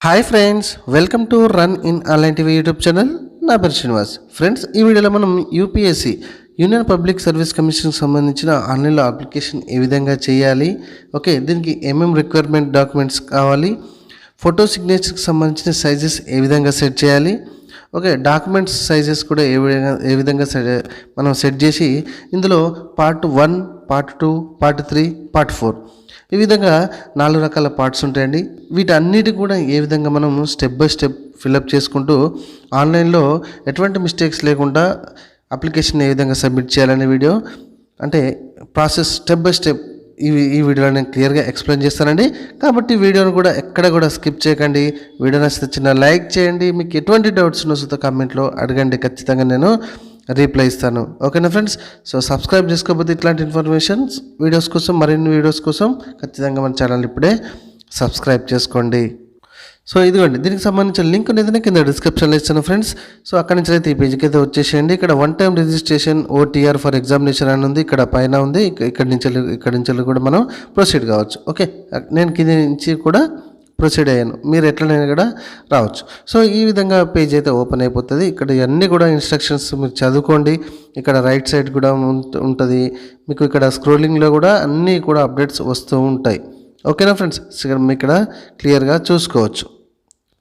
Hi friends, welcome to run in online TV YouTube channel. నా పేరు Srinivas. Friends, ఈ వీడియోలో మనం యూపీఎస్సీ యూనియన్ పబ్లిక్ సర్వీస్ కమిషన్కి సంబంధించిన ఆన్లైన్లో అప్లికేషన్ ఏ విధంగా చేయాలి, ఓకే, దీనికి ఏమేమి డాక్యుమెంట్స్ కావాలి, ఫోటో సిగ్నేచర్కి సంబంధించిన సైజెస్ ఏ విధంగా సెట్ చేయాలి, ఓకే, డాక్యుమెంట్స్ సైజెస్ కూడా ఏ విధంగా మనం సెట్ చేసి ఇందులో పార్ట్ 1, పార్ట్ 2, పార్ట్ 3, పార్ట్ 4 ఈ విధంగా 4 రకాల పార్ట్స్ ఉంటాయండి. వీటన్నిటి కూడా ఏ విధంగా మనం స్టెప్ బై స్టెప్ ఫిల్అప్ చేసుకుంటూ ఆన్లైన్లో ఎటువంటి మిస్టేక్స్ లేకుండా అప్లికేషన్ ఏ విధంగా సబ్మిట్ చేయాలనే వీడియో, అంటే ప్రాసెస్ స్టెప్ బై స్టెప్ ఈ వీడియోలో నేను క్లియర్గా ఎక్స్ప్లెయిన్ చేస్తానండి. కాబట్టి వీడియోను కూడా ఎక్కడ కూడా స్కిప్ చేయకండి. వీడియో నచ్చితే చిన్న లైక్ చేయండి. మీకు ఎటువంటి డౌట్స్ ఉన్నదో కామెంట్లో అడగండి, ఖచ్చితంగా నేను రీప్లై ఇస్తాను. ఓకేనా ఫ్రెండ్స్? సో సబ్స్క్రైబ్ చేసుకోకపోతే ఇట్లాంటి ఇన్ఫర్మేషన్స్ వీడియోస్ కోసం, మరిన్ని వీడియోస్ కోసం ఖచ్చితంగా మన ఛానల్ ఇప్పుడే సబ్స్క్రైబ్ చేసుకోండి. సో ఇదిగోండి, దీనికి సంబంధించిన లింక్ అనేది కింద డిస్క్రిప్షన్లో ఇస్తాను ఫ్రెండ్స్. సో అక్కడి నుంచి అయితే ఈ పేజ్కి అయితే వచ్చేసేయండి. ఇక్కడ 1 time registration OTR for examination అని ఉంది, ఇక్కడ పైన ఉంది. ఇక్కడి నుంచి కూడా మనం ప్రొసీడ్ కావచ్చు. ఓకే, నేను కింద నుంచి కూడా ప్రొసీడ్ అయ్యాను. మీరు ఎట్లనైనా కూడా రావచ్చు. సో ఈ విధంగా పేజ్ అయితే ఓపెన్ అయిపోతుంది. ఇక్కడ ఇవన్నీ కూడా ఇన్స్ట్రక్షన్స్ మీరు చదువుకోండి. ఇక్కడ రైట్ సైడ్ కూడా ఉంటుంది. మీకు ఇక్కడ స్క్రోలింగ్లో కూడా అన్నీ కూడా అప్డేట్స్ వస్తూ ఉంటాయి. ఓకేనా ఫ్రెండ్స్? ఇక్కడ క్లియర్గా చూసుకోవచ్చు.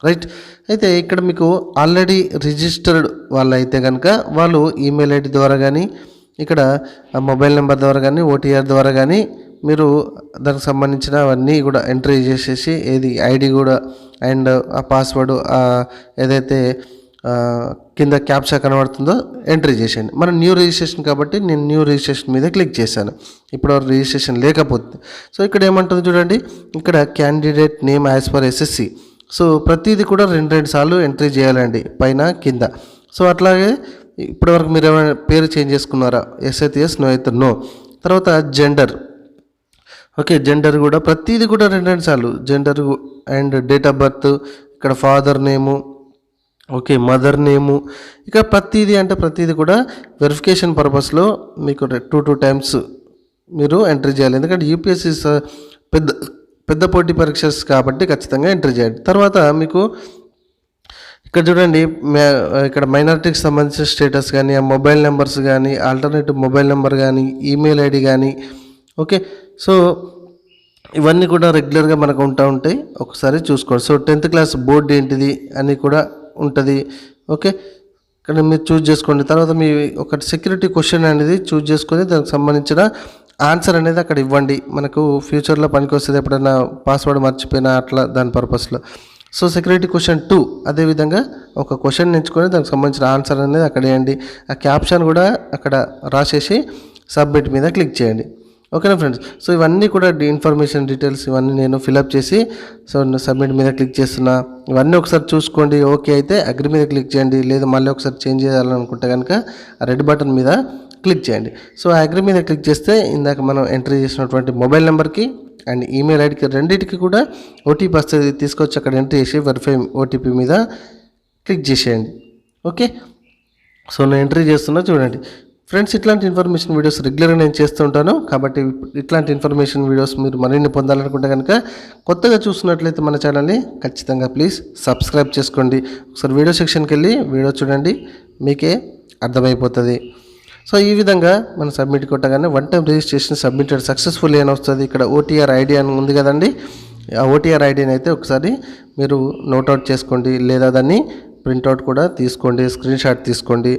రైట్, అయితే ఇక్కడ మీకు ఆల్రెడీ రిజిస్టర్డ్ వాళ్ళు అయితే కనుక వాళ్ళు ఈమెయిల్ ఐడి ద్వారా కానీ, ఇక్కడ మొబైల్ నెంబర్ ద్వారా కానీ, OTR ద్వారా కానీ మీరు దానికి సంబంధించిన అవన్నీ కూడా ఎంట్రీ చేసేసి, ఏది ఐడి కూడా అండ్ ఆ పాస్వర్డ్ ఏదైతే కింద క్యాప్చా కనబడుతుందో ఎంట్రీ చేసేయండి. మనం న్యూ రిజిస్ట్రేషన్ కాబట్టి నేను న్యూ రిజిస్ట్రేషన్ మీద క్లిక్ చేశాను. ఇప్పుడు రిజిస్ట్రేషన్ లేకపోతే సో ఇక్కడ ఏమంటుంది చూడండి, ఇక్కడ candidate name as per SSC. So ప్రతిదీ కూడా 2 సార్లు ఎంట్రీ చేయాలండి, పైన కింద. సో అట్లాగే ఇప్పటివరకు మీరు ఏమైనా పేరు చేంజ్ చేసుకున్నారా? ఎస్ అయితే ఎస్, నో అయితే నో. తర్వాత జెండర్, ఓకే, జెండర్ కూడా ప్రతిదీ కూడా 2 సార్లు gender and date of birth, ఇక్కడ father name, okay, mother name, ఇక ప్రతిదీ కూడా వెరిఫికేషన్ పర్పస్లో మీకు 2 టైమ్స్ మీరు ఎంట్రీ చేయాలి. ఎందుకంటే యూపీఎస్సీ పెద్ద పోటీ పరీక్షస్ కాబట్టి ఖచ్చితంగా ఎంట్రీ చేయండి. తర్వాత మీకు ఇక్కడ చూడండి, ఇక్కడ మైనారిటీకి సంబంధించిన స్టేటస్ కానీ, ఆ మొబైల్ నెంబర్స్ కానీ, ఆల్టర్నేటివ్ మొబైల్ నెంబర్ కానీ, ఈమెయిల్ ఐడి కానీ, ఓకే. సో ఇవన్నీ కూడా రెగ్యులర్గా మనకు ఉంటాయి. ఒకసారి చూసుకోండి. సో 10th క్లాస్ బోర్డు ఏంటిది అని కూడా ఉంటుంది. ఓకే, ఇక్కడ మీరు చూజ్ చేసుకోండి. తర్వాత మీ ఒక సెక్యూరిటీ క్వశ్చన్ అనేది చూజ్ చేసుకొని దానికి సంబంధించిన ఆన్సర్ అనేది అక్కడ ఇవ్వండి. మనకు ఫ్యూచర్లో పనికి వస్తుంది, ఎప్పుడైనా పాస్వర్డ్ మర్చిపోయినా అట్లా దాని పర్పస్లో. సో సెక్యూరిటీ క్వశ్చన్ 2 అదేవిధంగా ఒక క్వశ్చన్ ఎంచుకొని దానికి సంబంధించిన ఆన్సర్ అనేది అక్కడ వేయండి. ఆ క్యాప్షన్ కూడా అక్కడ రాసేసి సబ్మిట్ మీద క్లిక్ చేయండి. ఓకేనా ఫ్రెండ్స్? సో ఇవన్నీ కూడా ఇన్ఫర్మేషన్ డీటెయిల్స్ ఇవన్నీ నేను ఫిలప్ చేసి సో సబ్మిట్ మీద క్లిక్ చేస్తున్నా. ఇవన్నీ ఒకసారి చూసుకోండి. ఓకే అయితే అగ్రి మీద క్లిక్ చేయండి. లేదా మళ్ళీ ఒకసారి చేంజ్ చేయాలనుకుంటే కనుక ఆ రెడ్ బటన్ మీద క్లిక్ చేయండి. సో అగ్రి మీద క్లిక్ చేస్తే ఇందాక మనం ఎంట్రీ చేసినటువంటి మొబైల్ నెంబర్కి అండ్ ఈమెయిల్ ఐడికి రెండింటికి కూడా OTP వస్తుంది. తీసుకొచ్చి అక్కడ ఎంట్రీ చేసి వెరిఫై OTP మీద క్లిక్ చేసేయండి. ఓకే, సో నేను ఎంట్రీ చేస్తున్నా చూడండి ఫ్రెండ్స్. ఇట్లాంటి ఇన్ఫర్మేషన్ వీడియోస్ రెగ్యులర్గా నేను చేస్తూ ఉంటాను. కాబట్టి ఇట్లాంటి ఇన్ఫర్మేషన్ వీడియోస్ మీరు మరిన్ని పొందాలనుకుంటే కనుక కొత్తగా చూస్తున్నట్లయితే మన ఛానల్ని ఖచ్చితంగా ప్లీజ్ సబ్స్క్రైబ్ చేసుకోండి. ఒకసారి వీడియో సెక్షన్కి వెళ్ళి వీడియో చూడండి, మీకే అర్థమైపోతుంది. సో ఈ విధంగా మనం సబ్మిట్ కొట్టగానే 1 టైం రిజిస్ట్రేషన్ సబ్మిటెడ్ సక్సెస్ఫుల్ అని వస్తుంది. ఇక్కడ OTR ఐడి అని ఉంది కదండి, ఆ OTR ఐడిని అయితే ఒకసారి మీరు నోట్అవుట్ చేసుకోండి, లేదా దాన్ని ప్రింట్అవుట్ కూడా తీసుకోండి, స్క్రీన్ షాట్ తీసుకోండి.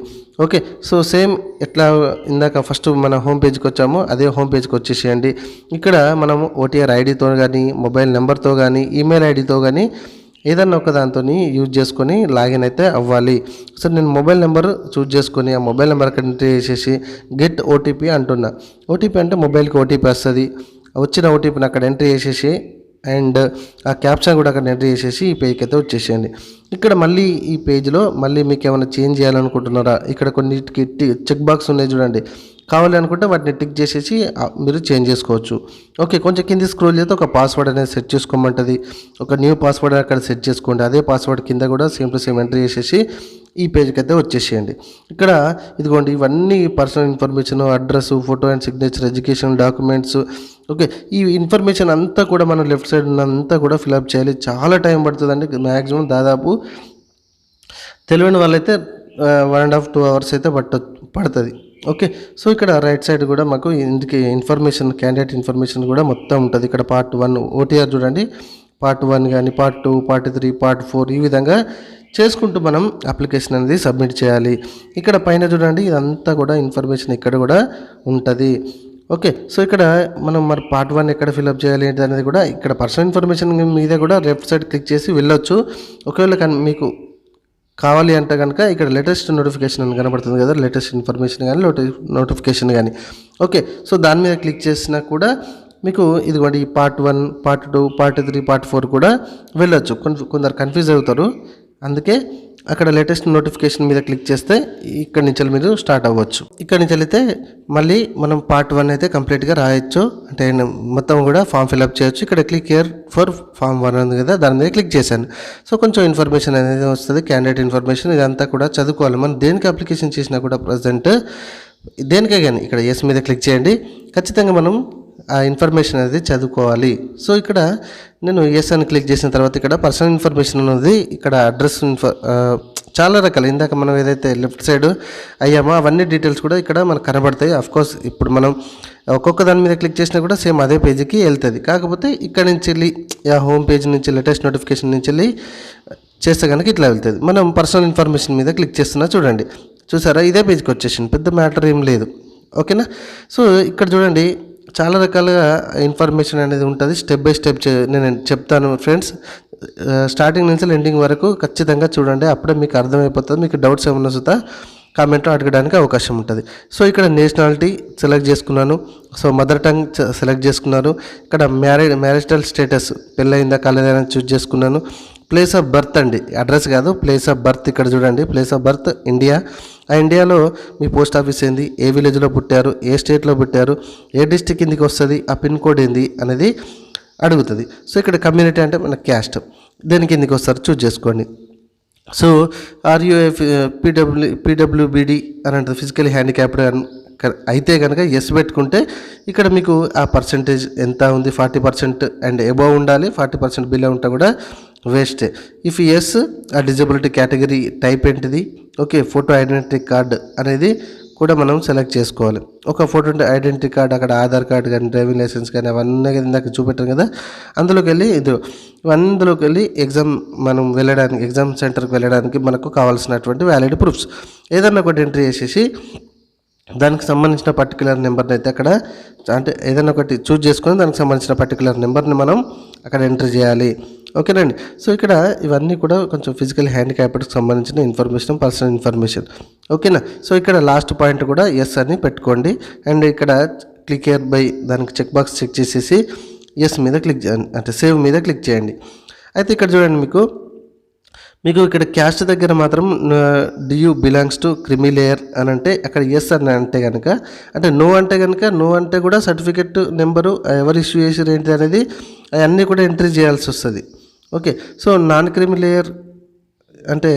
ఓకే, సో సేమ్ ఎట్లా ఇందాక ఫస్ట్ మన హోమ్ పేజ్కి వచ్చామో అదే హోమ్ పేజ్కి వచ్చేసేయండి. ఇక్కడ మనం OTR ఐడితో కానీ, మొబైల్ నెంబర్తో కానీ, ఈమెయిల్ ఐడితో కానీ ఏదన్నా ఒక దాంతో యూజ్ చేసుకొని లాగిన్ అయితే అవ్వాలి. సో నేను మొబైల్ నెంబర్ చూజ్ చేసుకొని ఆ మొబైల్ నెంబర్ అక్కడ ఎంట్రీ చేసేసి గెట్ OTP అంటున్నా. OTP అంటే మొబైల్కి OTP వస్తుంది. వచ్చిన OTPని అక్కడ ఎంట్రీ చేసేసి అండ్ ఆ క్యాప్షన్ కూడా అక్కడ ఎంట్రీ చేసేసి ఈ పేజ్కి అయితే వచ్చేసేయండి. ఇక్కడ మళ్ళీ ఈ పేజ్లో మళ్ళీ మీకు ఏమైనా చేంజ్ చేయాలనుకుంటున్నారా? ఇక్కడ కొన్నిటికి చెక్ బాక్స్ ఉన్నాయి చూడండి, కావాలి అనుకుంటే వాటిని టిక్ చేసేసి మీరు చేంజ్ చేసుకోవచ్చు. ఓకే, కొంచెం కింద స్క్రోల్ చేస్తే ఒక పాస్వర్డ్ అనేది సెట్ చేసుకోమంటుంది. ఒక న్యూ పాస్వర్డ్ అక్కడ సెట్ చేసుకోండి. అదే పాస్వర్డ్ కింద కూడా సేమ్ టు సేమ్ ఎంట్రీ చేసేసి ఈ పేజ్కి అయితే వచ్చేసేయండి. ఇక్కడ ఇదిగోండి ఇవన్నీ personal information, address, photo and signature, education documents okay. ఈ ఇన్ఫర్మేషన్ అంతా కూడా మనం లెఫ్ట్ సైడ్ ఉన్నంతా కూడా ఫిలప్ చేయాలి. చాలా టైం పడుతుందండి. మ్యాక్సిమం దాదాపు తెలియని వాళ్ళైతే 1.5 2 అవర్స్ అయితే పడుతుంది. ఓకే. సో ఇక్కడ రైట్ సైడ్ కూడా మాకు ఇందుకే ఇన్ఫర్మేషన్, క్యాండిడేట్ ఇన్ఫర్మేషన్ కూడా మొత్తం ఉంటుంది. ఇక్కడ పార్ట్ 1 ఓటీఆర్ చూడండి. పార్ట్ 1 కానీ, పార్ట్ 2, పార్ట్ 3, పార్ట్ 4 ఈ విధంగా చేసుకుంటూ మనం అప్లికేషన్ అనేది సబ్మిట్ చేయాలి. ఇక్కడ పైన చూడండి, ఇదంతా కూడా ఇన్ఫర్మేషన్ ఇక్కడ కూడా ఉంటుంది. ఓకే. సో ఇక్కడ మనం మరి పార్ట్ 1 ఎక్కడ ఫిల్అప్ చేయాలి ఏంటి అనేది కూడా ఇక్కడ పర్సనల్ ఇన్ఫర్మేషన్ మీద కూడా లెఫ్ట్ సైడ్ క్లిక్ చేసి వెళ్ళొచ్చు. ఒకవేళ మీకు కావాలి అంటే కనుక ఇక్కడ లేటెస్ట్ నోటిఫికేషన్ అని కనబడుతుంది కదా, లేటెస్ట్ ఇన్ఫర్మేషన్ కానీ నోటిఫికేషన్ కానీ. ఓకే. సో దాని మీద క్లిక్ చేసినా కూడా మీకు ఇదిగోండి ఈ పార్ట్ 1, పార్ట్ 2, పార్ట్ 3, పార్ట్ 4 కూడా వెళ్ళొచ్చు. కొందరు కన్ఫ్యూజ్ అవుతారు. అందుకే అక్కడ లేటెస్ట్ నోటిఫికేషన్ మీద క్లిక్ చేస్తే ఇక్కడి నుంచి మీరు స్టార్ట్ అవ్వచ్చు. ఇక్కడి నుంచి వెళితే మళ్ళీ మనం పార్ట్ 1 అయితే కంప్లీట్గా రాయొచ్చు. అంటే మొత్తం కూడా ఫామ్ ఫిల్అప్ చేయొచ్చు. ఇక్కడ క్లిక్ హియర్ ఫర్ ఫామ్ 1 ఉంది కదా, దాని మీద క్లిక్ చేశాను. సో కొంచెం ఇన్ఫర్మేషన్ అనేది వస్తుంది, క్యాండిడేట్ ఇన్ఫర్మేషన్. ఇదంతా కూడా చదువుకోవాలి. మనం దేనికి అప్లికేషన్ చేసినా కూడా ప్రజెంట్ దేనికే కానీ ఇక్కడ ఎస్ మీద క్లిక్ చేయండి. ఖచ్చితంగా మనం ఆ ఇన్ఫర్మేషన్ అనేది చదువుకోవాలి. సో ఇక్కడ నేను ఎస్ అని క్లిక్ చేసిన తర్వాత ఇక్కడ పర్సనల్ ఇన్ఫర్మేషన్ అనేది ఇక్కడ అడ్రస్ చాలా రకాలు ఇందాక మనం ఏదైతే లెఫ్ట్ సైడ్ అయ్యామో అవన్నీ డీటెయిల్స్ కూడా ఇక్కడ మనకు కనబడతాయి. అఫ్కోర్స్ ఇప్పుడు మనం ఒక్కొక్క దాని మీద క్లిక్ చేసినా కూడా సేమ్ అదే పేజీకి వెళ్తుంది. కాకపోతే ఇక్కడ నుంచి వెళ్ళి హోమ్ పేజ్ నుంచి లేటెస్ట్ నోటిఫికేషన్ నుంచి వెళ్ళి చేస్తే కనుక ఇట్లా వెళ్తుంది. మనం పర్సనల్ ఇన్ఫర్మేషన్ మీద క్లిక్ చేస్తున్నా చూడండి, చూసారా ఇదే పేజ్కి వచ్చేసింది, పెద్ద మ్యాటర్ ఏం లేదు. ఓకేనా. సో ఇక్కడ చూడండి చాలా రకాలుగా ఇన్ఫర్మేషన్ అనేది ఉంటుంది. స్టెప్ బై స్టెప్ నేను చెప్తాను ఫ్రెండ్స్. స్టార్టింగ్ నుంచి ఎండింగ్ వరకు ఖచ్చితంగా చూడండి, అప్పుడే మీకు అర్థమైపోతుంది. మీకు డౌట్స్ ఏమన్నా వస్తుందా కామెంట్లో అడగడానికి అవకాశం ఉంటుంది. సో ఇక్కడ నేషనాలిటీ సెలెక్ట్ చేసుకున్నాను. సో మదర్ టంగ్ సెలెక్ట్ చేసుకున్నాను. ఇక్కడ మ్యారిటల్ స్టేటస్ పెళ్ళయిందా కాలేదా చూస్ చేసుకున్నాను. ప్లేస్ ఆఫ్ బర్త్ అండి, అడ్రస్ కాదు, ప్లేస్ ఆఫ్ బర్త్. ఇక్కడ చూడండి ప్లేస్ ఆఫ్ బర్త్ ఇండియా. ఆ ఇండియాలో మీ పోస్ట్ ఆఫీస్ ఏంది, ఏ విలేజ్లో పుట్టారు, ఏ స్టేట్లో పుట్టారు, ఏ డిస్టిక్ కిందికి వస్తుంది, ఆ పిన్ కోడ్ ఏంది అనేది అడుగుతుంది. సో ఇక్కడ కమ్యూనిటీ అంటే మన క్యాస్ట్, దేని కిందికి వస్తారు చూస్ చేసుకోండి. సో ఆర్యూఎఫ్ పీడబ్ల్యూబీడి అని అంటే ఫిజికల్ హ్యాండిక్యాప్డ్ అయితే కనుక ఎస్ పెట్టుకుంటే ఇక్కడ మీకు ఆ పర్సంటేజ్ ఎంత ఉంది, 40% అండ్ అబోవ్ ఉండాలి. 40% బిలో ఉంటే కూడా వేస్టే. ఇఫ్ ఎస్ ఆ డిజబిలిటీ కేటగిరీ టైప్ ఏంటిది, ఓకే. ఫోటో ఐడెంటిటీ కార్డ్ అనేది కూడా మనం సెలెక్ట్ చేసుకోవాలి. ఒక ఫోటో ఐడెంటిటీ కార్డ్, అక్కడ ఆధార్ కార్డు కానీ డ్రైవింగ్ లైసెన్స్ కానీ అవన్నీ ఇందాక చూపెట్టాం కదా, అందులోకి వెళ్ళి అందులోకి వెళ్ళి మనం వెళ్ళడానికి ఎగ్జామ్ సెంటర్కి వెళ్ళడానికి మనకు కావాల్సినటువంటి వ్యాలిడ్ ప్రూఫ్స్ ఏదన్నా ఒకటి ఎంట్రీ చేసేసి దానికి సంబంధించిన పర్టికులర్ నెంబర్ని అయితే అక్కడ అంటే ఏదైనా ఒకటి చూజ్ చేసుకొని దానికి సంబంధించిన పర్టికులర్ నెంబర్ని మనం అక్కడ ఎంట్రీ చేయాలి. ఓకేనండి. సో ఇక్కడ ఇవన్నీ కూడా కొంచెం ఫిజికల్ హ్యాండిక్యాప్డ్కి సంబంధించిన ఇన్ఫర్మేషన్, పర్సనల్ ఇన్ఫర్మేషన్. ఓకేనా. సో ఇక్కడ లాస్ట్ పాయింట్ కూడా ఎస్ అని పెట్టుకోండి. అండ్ ఇక్కడ క్లిక్ హియర్ బై దానికి చెక్ బాక్స్ చెక్ చేసేసి ఎస్ మీద క్లిక్ చేయండి, అంటే సేవ్ మీద క్లిక్ చేయండి. అయితే ఇక్కడ చూడండి మీకు ఇక్కడ క్యాస్ట్ దగ్గర మాత్రం do you belongs to creamy layer అని అంటే అక్కడ ఎస్ అని అంటే కనుక, అంటే నో అంటే కనుక నో అంటే కూడా సర్టిఫికెట్ నెంబరు ఎవరు ఇష్యూ చేసారు ఏంటి అనేది అవన్నీ కూడా ఎంట్రీ చేయాల్సి వస్తుంది. Okay. So non creamy layer అంటే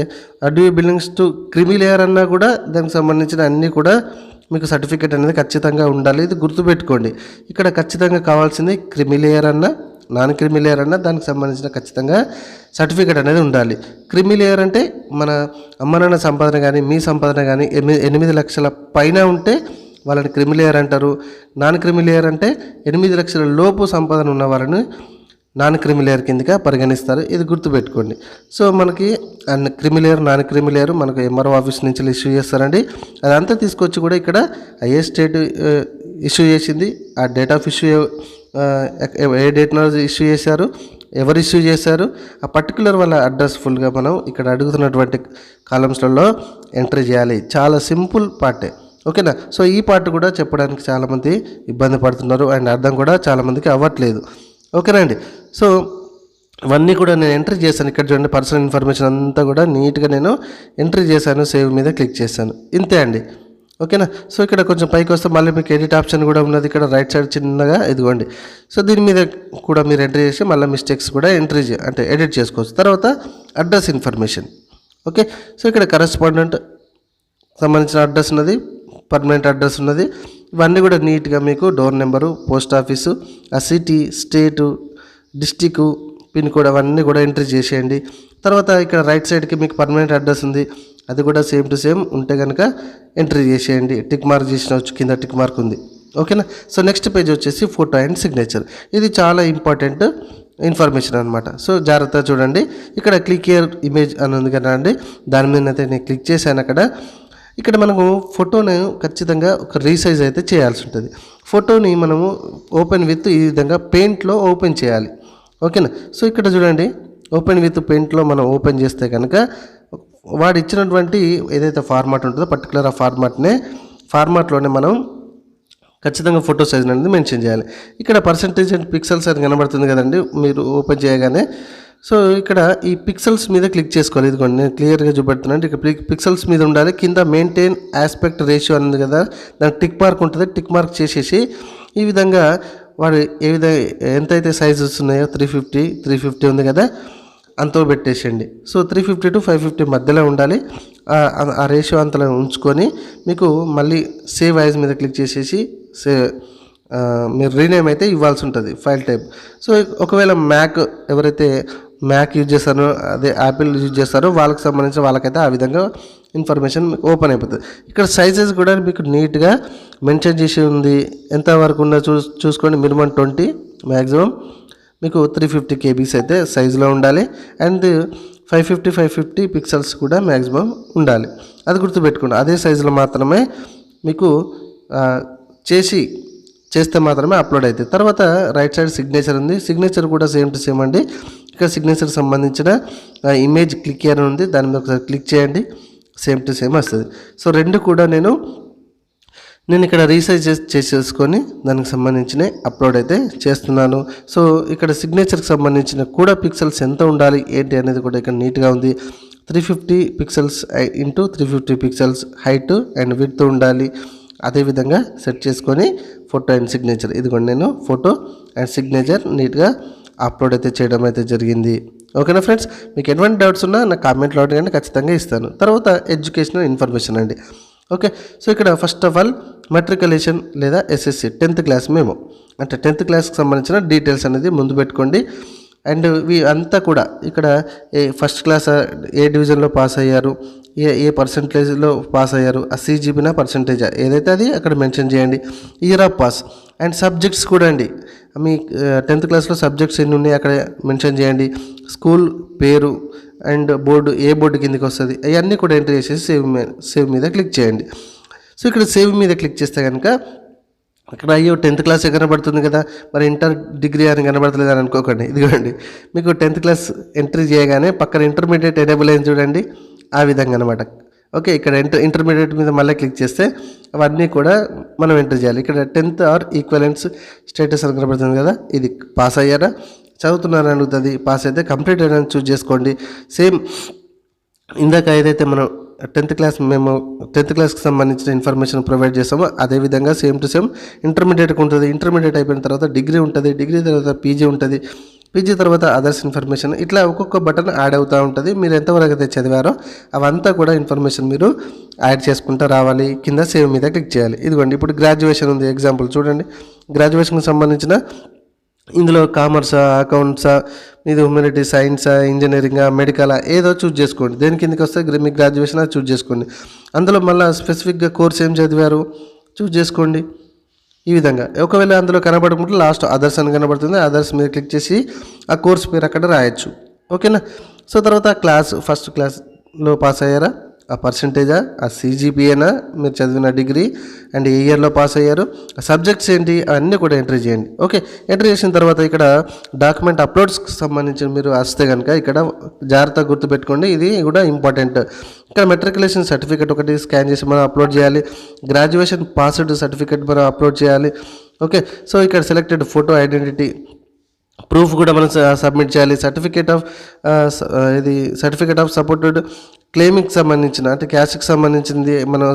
do you belongs to creamy layer అన్నా కూడా దానికి సంబంధించిన అన్నీ కూడా మీకు సర్టిఫికెట్ అనేది ఖచ్చితంగా ఉండాలి. ఇది గుర్తుపెట్టుకోండి. ఇక్కడ ఖచ్చితంగా కావాల్సింది క్రిమి లేయర్ అన్నా నాన్ క్రిమి లేయర్ అన్నా దానికి సంబంధించిన ఖచ్చితంగా సర్టిఫికేట్ అనేది ఉండాలి. క్రిమి లేయర్ అంటే మన అమ్మ నాన్న సంపాదన కానీ మీ సంపాదన కానీ 8 లక్షల పైన ఉంటే వాళ్ళని క్రిమి లేయర్ అంటారు. నాన్ క్రిమి లేయర్ అంటే 8 లక్షల లోపు సంపాదన ఉన్న వాళ్ళని నాన్ క్రిమి లేయర్ కిందగా పరిగణిస్తారు. ఇది గుర్తుపెట్టుకోండి. సో మనకి క్రిమి లేయర్ నాన్ క్రిమి లేయర్ మనకు ఎంఆర్ఓ ఆఫీస్ నుంచి ఇష్యూ చేస్తారండి. అదంతా తీసుకొచ్చి కూడా ఇక్కడ ఏ స్టేట్ ఇష్యూ చేసింది, ఆ date of issue A date issue చేశారు, ఎవరు ఇష్యూ చేశారు, ఆ పర్టికులర్ వాళ్ళ అడ్రస్ ఫుల్గా మనం ఇక్కడ అడుగుతున్నటువంటి కాలమ్స్లలో ఎంట్రీ చేయాలి. చాలా సింపుల్ పార్టే. ఓకేనా. సో ఈ పార్ట్ కూడా చెప్పడానికి చాలామంది ఇబ్బంది పడుతున్నారు అండ్ అర్థం కూడా చాలామందికి అవ్వట్లేదు. ఓకేనా అండి. సో ఇవన్నీ కూడా నేను ఎంట్రీ చేశాను. ఇక్కడ చూడండి పర్సనల్ ఇన్ఫర్మేషన్ అంతా కూడా నీట్గా నేను ఎంట్రీ చేశాను. సేవ్ మీద క్లిక్ చేశాను. ఇంతే అండి. ఓకేనా. సో ఇక్కడ కొంచెం పైకి వస్తే మళ్ళీ మీకు ఎడిట్ ఆప్షన్ కూడా ఉన్నది ఇక్కడ రైట్ సైడ్ చిన్నగా ఇదిగోండి. సో దీని మీద కూడా మీరు ఎంట్రీ చేసి మళ్ళీ మిస్టేక్స్ కూడా అంటే ఎడిట్ చేసుకోవచ్చు. తర్వాత అడ్రస్ ఇన్ఫర్మేషన్. ఓకే. సో ఇక్కడ కరెస్పాండెంట్ సంబంధించిన అడ్రస్ ఉన్నది, పర్మనెంట్ అడ్రస్ ఉన్నది. ఇవన్నీ కూడా నీట్గా మీకు డోర్ నెంబరు, పోస్ట్ ఆఫీసు, ఆ సిటీ, స్టేటు, డిస్టిక్, పిన్ కోడ్ అవన్నీ కూడా ఎంట్రీ చేసేయండి. తర్వాత ఇక్కడ రైట్ సైడ్కి మీకు పర్మనెంట్ అడ్రస్ ఉంది, అది కూడా సేమ్ టు సేమ్ ఉంటే కనుక ఎంట్రీ చేసేయండి. టిక్ మార్క్ చేసినవచ్చు, కింద టిక్ మార్క్ ఉంది. ఓకేనా. సో నెక్స్ట్ పేజ్ వచ్చేసి ఫోటో అండ్ సిగ్నేచర్. ఇది చాలా ఇంపార్టెంట్ ఇన్ఫర్మేషన్ అనమాట. సో జాగ్రత్తగా చూడండి. ఇక్కడ క్లిక్ హియర్ ఇమేజ్ అని ఉంది కదా అండి, దాని మీద అయితే నేను క్లిక్ చేశాను. ఇక్కడ మనము ఫోటోను ఖచ్చితంగా ఒక రీసైజ్ అయితే చేయాల్సి ఉంటుంది. ఫోటోని మనము ఓపెన్ విత్ ఈ విధంగా పెయింట్లో ఓపెన్ చేయాలి. ఓకేనా. సో ఇక్కడ చూడండి, ఓపెన్ విత్ పెయింట్లో మనం ఓపెన్ చేస్తే కనుక వాడు ఇచ్చినటువంటి ఏదైతే ఫార్మాట్ ఉంటుందో పర్టికులర్ ఆ ఫార్మాట్లోనే మనం ఖచ్చితంగా ఫోటో సైజ్ అనేది మెన్షన్ చేయాలి. ఇక్కడ పర్సంటేజ్ అండ్ పిక్సెల్స్ అని కనబడుతుంది కదండి మీరు ఓపెన్ చేయగానే. సో ఇక్కడ ఈ పిక్సెల్స్ మీద క్లిక్ చేసుకోవాలి. ఇదిగోండి నేను క్లియర్గా చూపెడుతున్నాను. ఇక్కడ పిక్సెల్స్ మీద ఉండాలి. కింద మెయింటైన్ ఆస్పెక్ట్ రేషియో అనేది కదా, దానికి టిక్ మార్క్ ఉంటుంది. టిక్ మార్క్ చేసేసి ఈ విధంగా వాడు ఏ విధంగా ఎంతైతే సైజెస్ ఉన్నాయో 350 ఉంది కదా, అంతో పెట్టేసేయండి. సో 350 to 550 మధ్యలో ఉండాలి. ఆ రేషియో అంతలో ఉంచుకొని మీకు మళ్ళీ సేవ్ యాజ్ మీద క్లిక్ చేసేసి మీరు రీనేమ్ అయితే ఇవ్వాల్సి ఉంటుంది, ఫైల్ టైప్. సో ఒకవేళ ఎవరైతే మ్యాక్ యూజ్ చేస్తారో, అదే యాపిల్ యూజ్ చేస్తారో వాళ్ళకి సంబంధించిన వాళ్ళకైతే ఆ విధంగా ఇన్ఫర్మేషన్ ఓపెన్ అయిపోతుంది. ఇక్కడ సైజెస్ కూడా మీకు నీట్గా మెన్షన్ చేసి ఉంది. ఎంతవరకు ఉందో చూసుకోండి. మినిమం 20, మ్యాక్సిమం మీకు 350 kbs అయితే సైజులో ఉండాలి. అండ్ 550 పిక్సెల్స్ కూడా మ్యాక్సిమం ఉండాలి. అది గుర్తుపెట్టుకోండి. అదే సైజులో మాత్రమే మీకు చేస్తే మాత్రమే అప్లోడ్ అవుతుంది. తర్వాత రైట్ సైడ్ సిగ్నేచర్ ఉంది. సిగ్నేచర్ కూడా సేమ్ టు సేమ్ అండి. ఇక్కడ సిగ్నేచర్ సంబంధించిన ఇమేజ్ క్లిక్ చేయని ఉంది, దాని మీద ఒకసారి క్లిక్ చేయండి, సేమ్ టు సేమ్ వస్తుంది. సో రెండు కూడా నేను ఇక్కడ రీసైజ్ చేసేసుకొని దానికి సంబంధించిన అప్లోడ్ అయితే చేస్తున్నాను. సో ఇక్కడ సిగ్నేచర్కి సంబంధించిన కూడా పిక్సెల్స్ ఎంత ఉండాలి ఏంటి అనేది కూడా ఇక్కడ నీట్గా ఉంది. 350 pixels into 350 pixels height and width ఉండాలి. అదేవిధంగా సెట్ చేసుకొని ఫోటో అండ్ సిగ్నేచర్, ఇదిగోండి నేను ఫోటో అండ్ సిగ్నేచర్ నీట్గా అప్లోడ్ అయితే చేయడం అయితే జరిగింది. ఓకేనా ఫ్రెండ్స్, మీకు ఎటువంటి డౌట్స్ ఉన్నా నాకు కామెంట్లో అడగండి, ఖచ్చితంగా ఇస్తాను. తర్వాత ఎడ్యుకేషనల్ ఇన్ఫర్మేషన్ అండి. ఓకే. సో ఇక్కడ ఫస్ట్ ఆఫ్ ఆల్ మెట్రికులేషన్ లేదా ఎస్ఎస్సి 10th క్లాస్ మేము అంటే 10th క్లాస్కి సంబంధించిన డీటెయిల్స్ అనేది ముందు పెట్టుకోండి. అండ్ ఇవి అంతా కూడా ఇక్కడ ఫస్ట్ క్లాస్ ఏ డివిజన్లో పాస్ అయ్యారు, ఏ పర్సంటేజ్లో పాస్ అయ్యారు, ఆ CGPనా పర్సంటేజా ఏదైతే అది అక్కడ మెన్షన్ చేయండి. Year of pass and subjects కూడా అండి, మీ 10th క్లాస్లో సబ్జెక్ట్స్ ఎన్ని ఉన్నాయి అక్కడ మెన్షన్ చేయండి. స్కూల్ పేరు అండ్ బోర్డు, ఏ బోర్డు కిందకి వస్తుంది, అవన్నీ కూడా ఎంట్రీ చేసేసి సేవ్ మీద క్లిక్ చేయండి. సో ఇక్కడ సేవ్ మీద క్లిక్ చేస్తే కనుక అక్కడ 10th క్లాస్ కనబడుతుంది కదా, మరి ఇంటర్ డిగ్రీ అని కనబడతలేదు అని అనుకోకండి. ఇదిగోండి మీకు 10th క్లాస్ ఎంట్రీ చేయగానే పక్కన ఇంటర్మీడియట్ ఎనేబుల్ అయింది చూడండి, ఆ విధంగా అనమాట. ఓకే. ఇక్కడ ఇంటర్మీడియట్ మీద మళ్ళీ క్లిక్ చేస్తే అవన్నీ కూడా మనం ఎంటర్ చేయాలి. ఇక్కడ 10th ఆర్ ఈక్వలెంట్స్ స్టేటస్ అని కనబడుతుంది కదా, ఇది పాస్ అయ్యారా చదువుతున్నారని అడుగుతుంది. పాస్ అయితే కంప్లీట్ అని చూస్ చేసుకోండి. సేమ్ ఇందాక ఏదైతే మనం 10th క్లాస్కి సంబంధించిన ఇన్ఫర్మేషన్ ప్రొవైడ్ చేస్తామో అదేవిధంగా సేమ్ టు సేమ్ ఇంటర్మీడియట్కి ఉంటుంది. ఇంటర్మీడియట్ అయిపోయిన తర్వాత డిగ్రీ ఉంటుంది, డిగ్రీ తర్వాత పీజీ ఉంటుంది, పీజీ తర్వాత అదర్స్ ఇన్ఫర్మేషన్, ఇట్లా ఒక్కొక్క బటన్ యాడ్ అవుతూ ఉంటుంది. మీరు ఎంతవరకు అయితే చదివారో అవంతా కూడా ఇన్ఫర్మేషన్ మీరు యాడ్ చేసుకుంటూ రావాలి. కింద సేవ్ మీద క్లిక్ చేయాలి. ఇదిగోండి ఇప్పుడు గ్రాడ్యుయేషన్ ఉంది, ఎగ్జాంపుల్ చూడండి. గ్రాడ్యుయేషన్కి సంబంధించిన ఇందులో కామర్సా, అకౌంట్సా, ఇది హ్యూమానిటీ, సైన్సా, ఇంజనీరింగా, మెడికలా ఏదో చూస్ చేసుకోండి. దేని కిందకి వస్తే మీ గ్రాడ్యుయేషన్ అది చూస్ చేసుకోండి. అందులో మళ్ళీ స్పెసిఫిక్గా కోర్స్ ఏం చదివారు చూస్ చేసుకోండి. ఈ విధంగా ఒకవేళ అందులో కనబడకుంటే లాస్ట్ అదర్స్ అని కనబడుతుంది, అదర్స్ మీద క్లిక్ చేసి ఆ కోర్స్ పేరు అక్కడ రాయొచ్చు. ఓకేనా. సో తర్వాత క్లాస్, ఫస్ట్ క్లాస్లో పాస్ అయ్యారా, ఆ పర్సంటేజా, ఆ CGPAనా, మీరు చదివిన డిగ్రీ అండ్ ఏ ఇయర్లో పాస్ అయ్యారు, ఆ సబ్జెక్ట్స్ ఏంటి అవన్నీ కూడా ఎంట్రీ చేయండి. ఓకే. ఎంట్రీ చేసిన తర్వాత ఇక్కడ డాక్యుమెంట్ అప్లోడ్స్కి సంబంధించి మీరు వస్తే కనుక ఇక్కడ జాగ్రత్తగా గుర్తుపెట్టుకోండి, ఇది కూడా ఇంపార్టెంట్. ఇక్కడ మెట్రికులేషన్ సర్టిఫికేట్ ఒకటి స్కాన్ చేసి మనం అప్లోడ్ చేయాలి. గ్రాడ్యుయేషన్ పాస్డ్ సర్టిఫికేట్ మనం అప్లోడ్ చేయాలి. ఓకే. సో ఇక్కడ సెలెక్టెడ్ ఫోటో ఐడెంటిటీ ప్రూఫ్ కూడా మనం సబ్మిట్ చేయాలి. సర్టిఫికేట్ ఆఫ్ సపోర్టెడ్ క్లెయిమింగ్కి సంబంధించిన అంటే క్యాష్కి సంబంధించింది మనం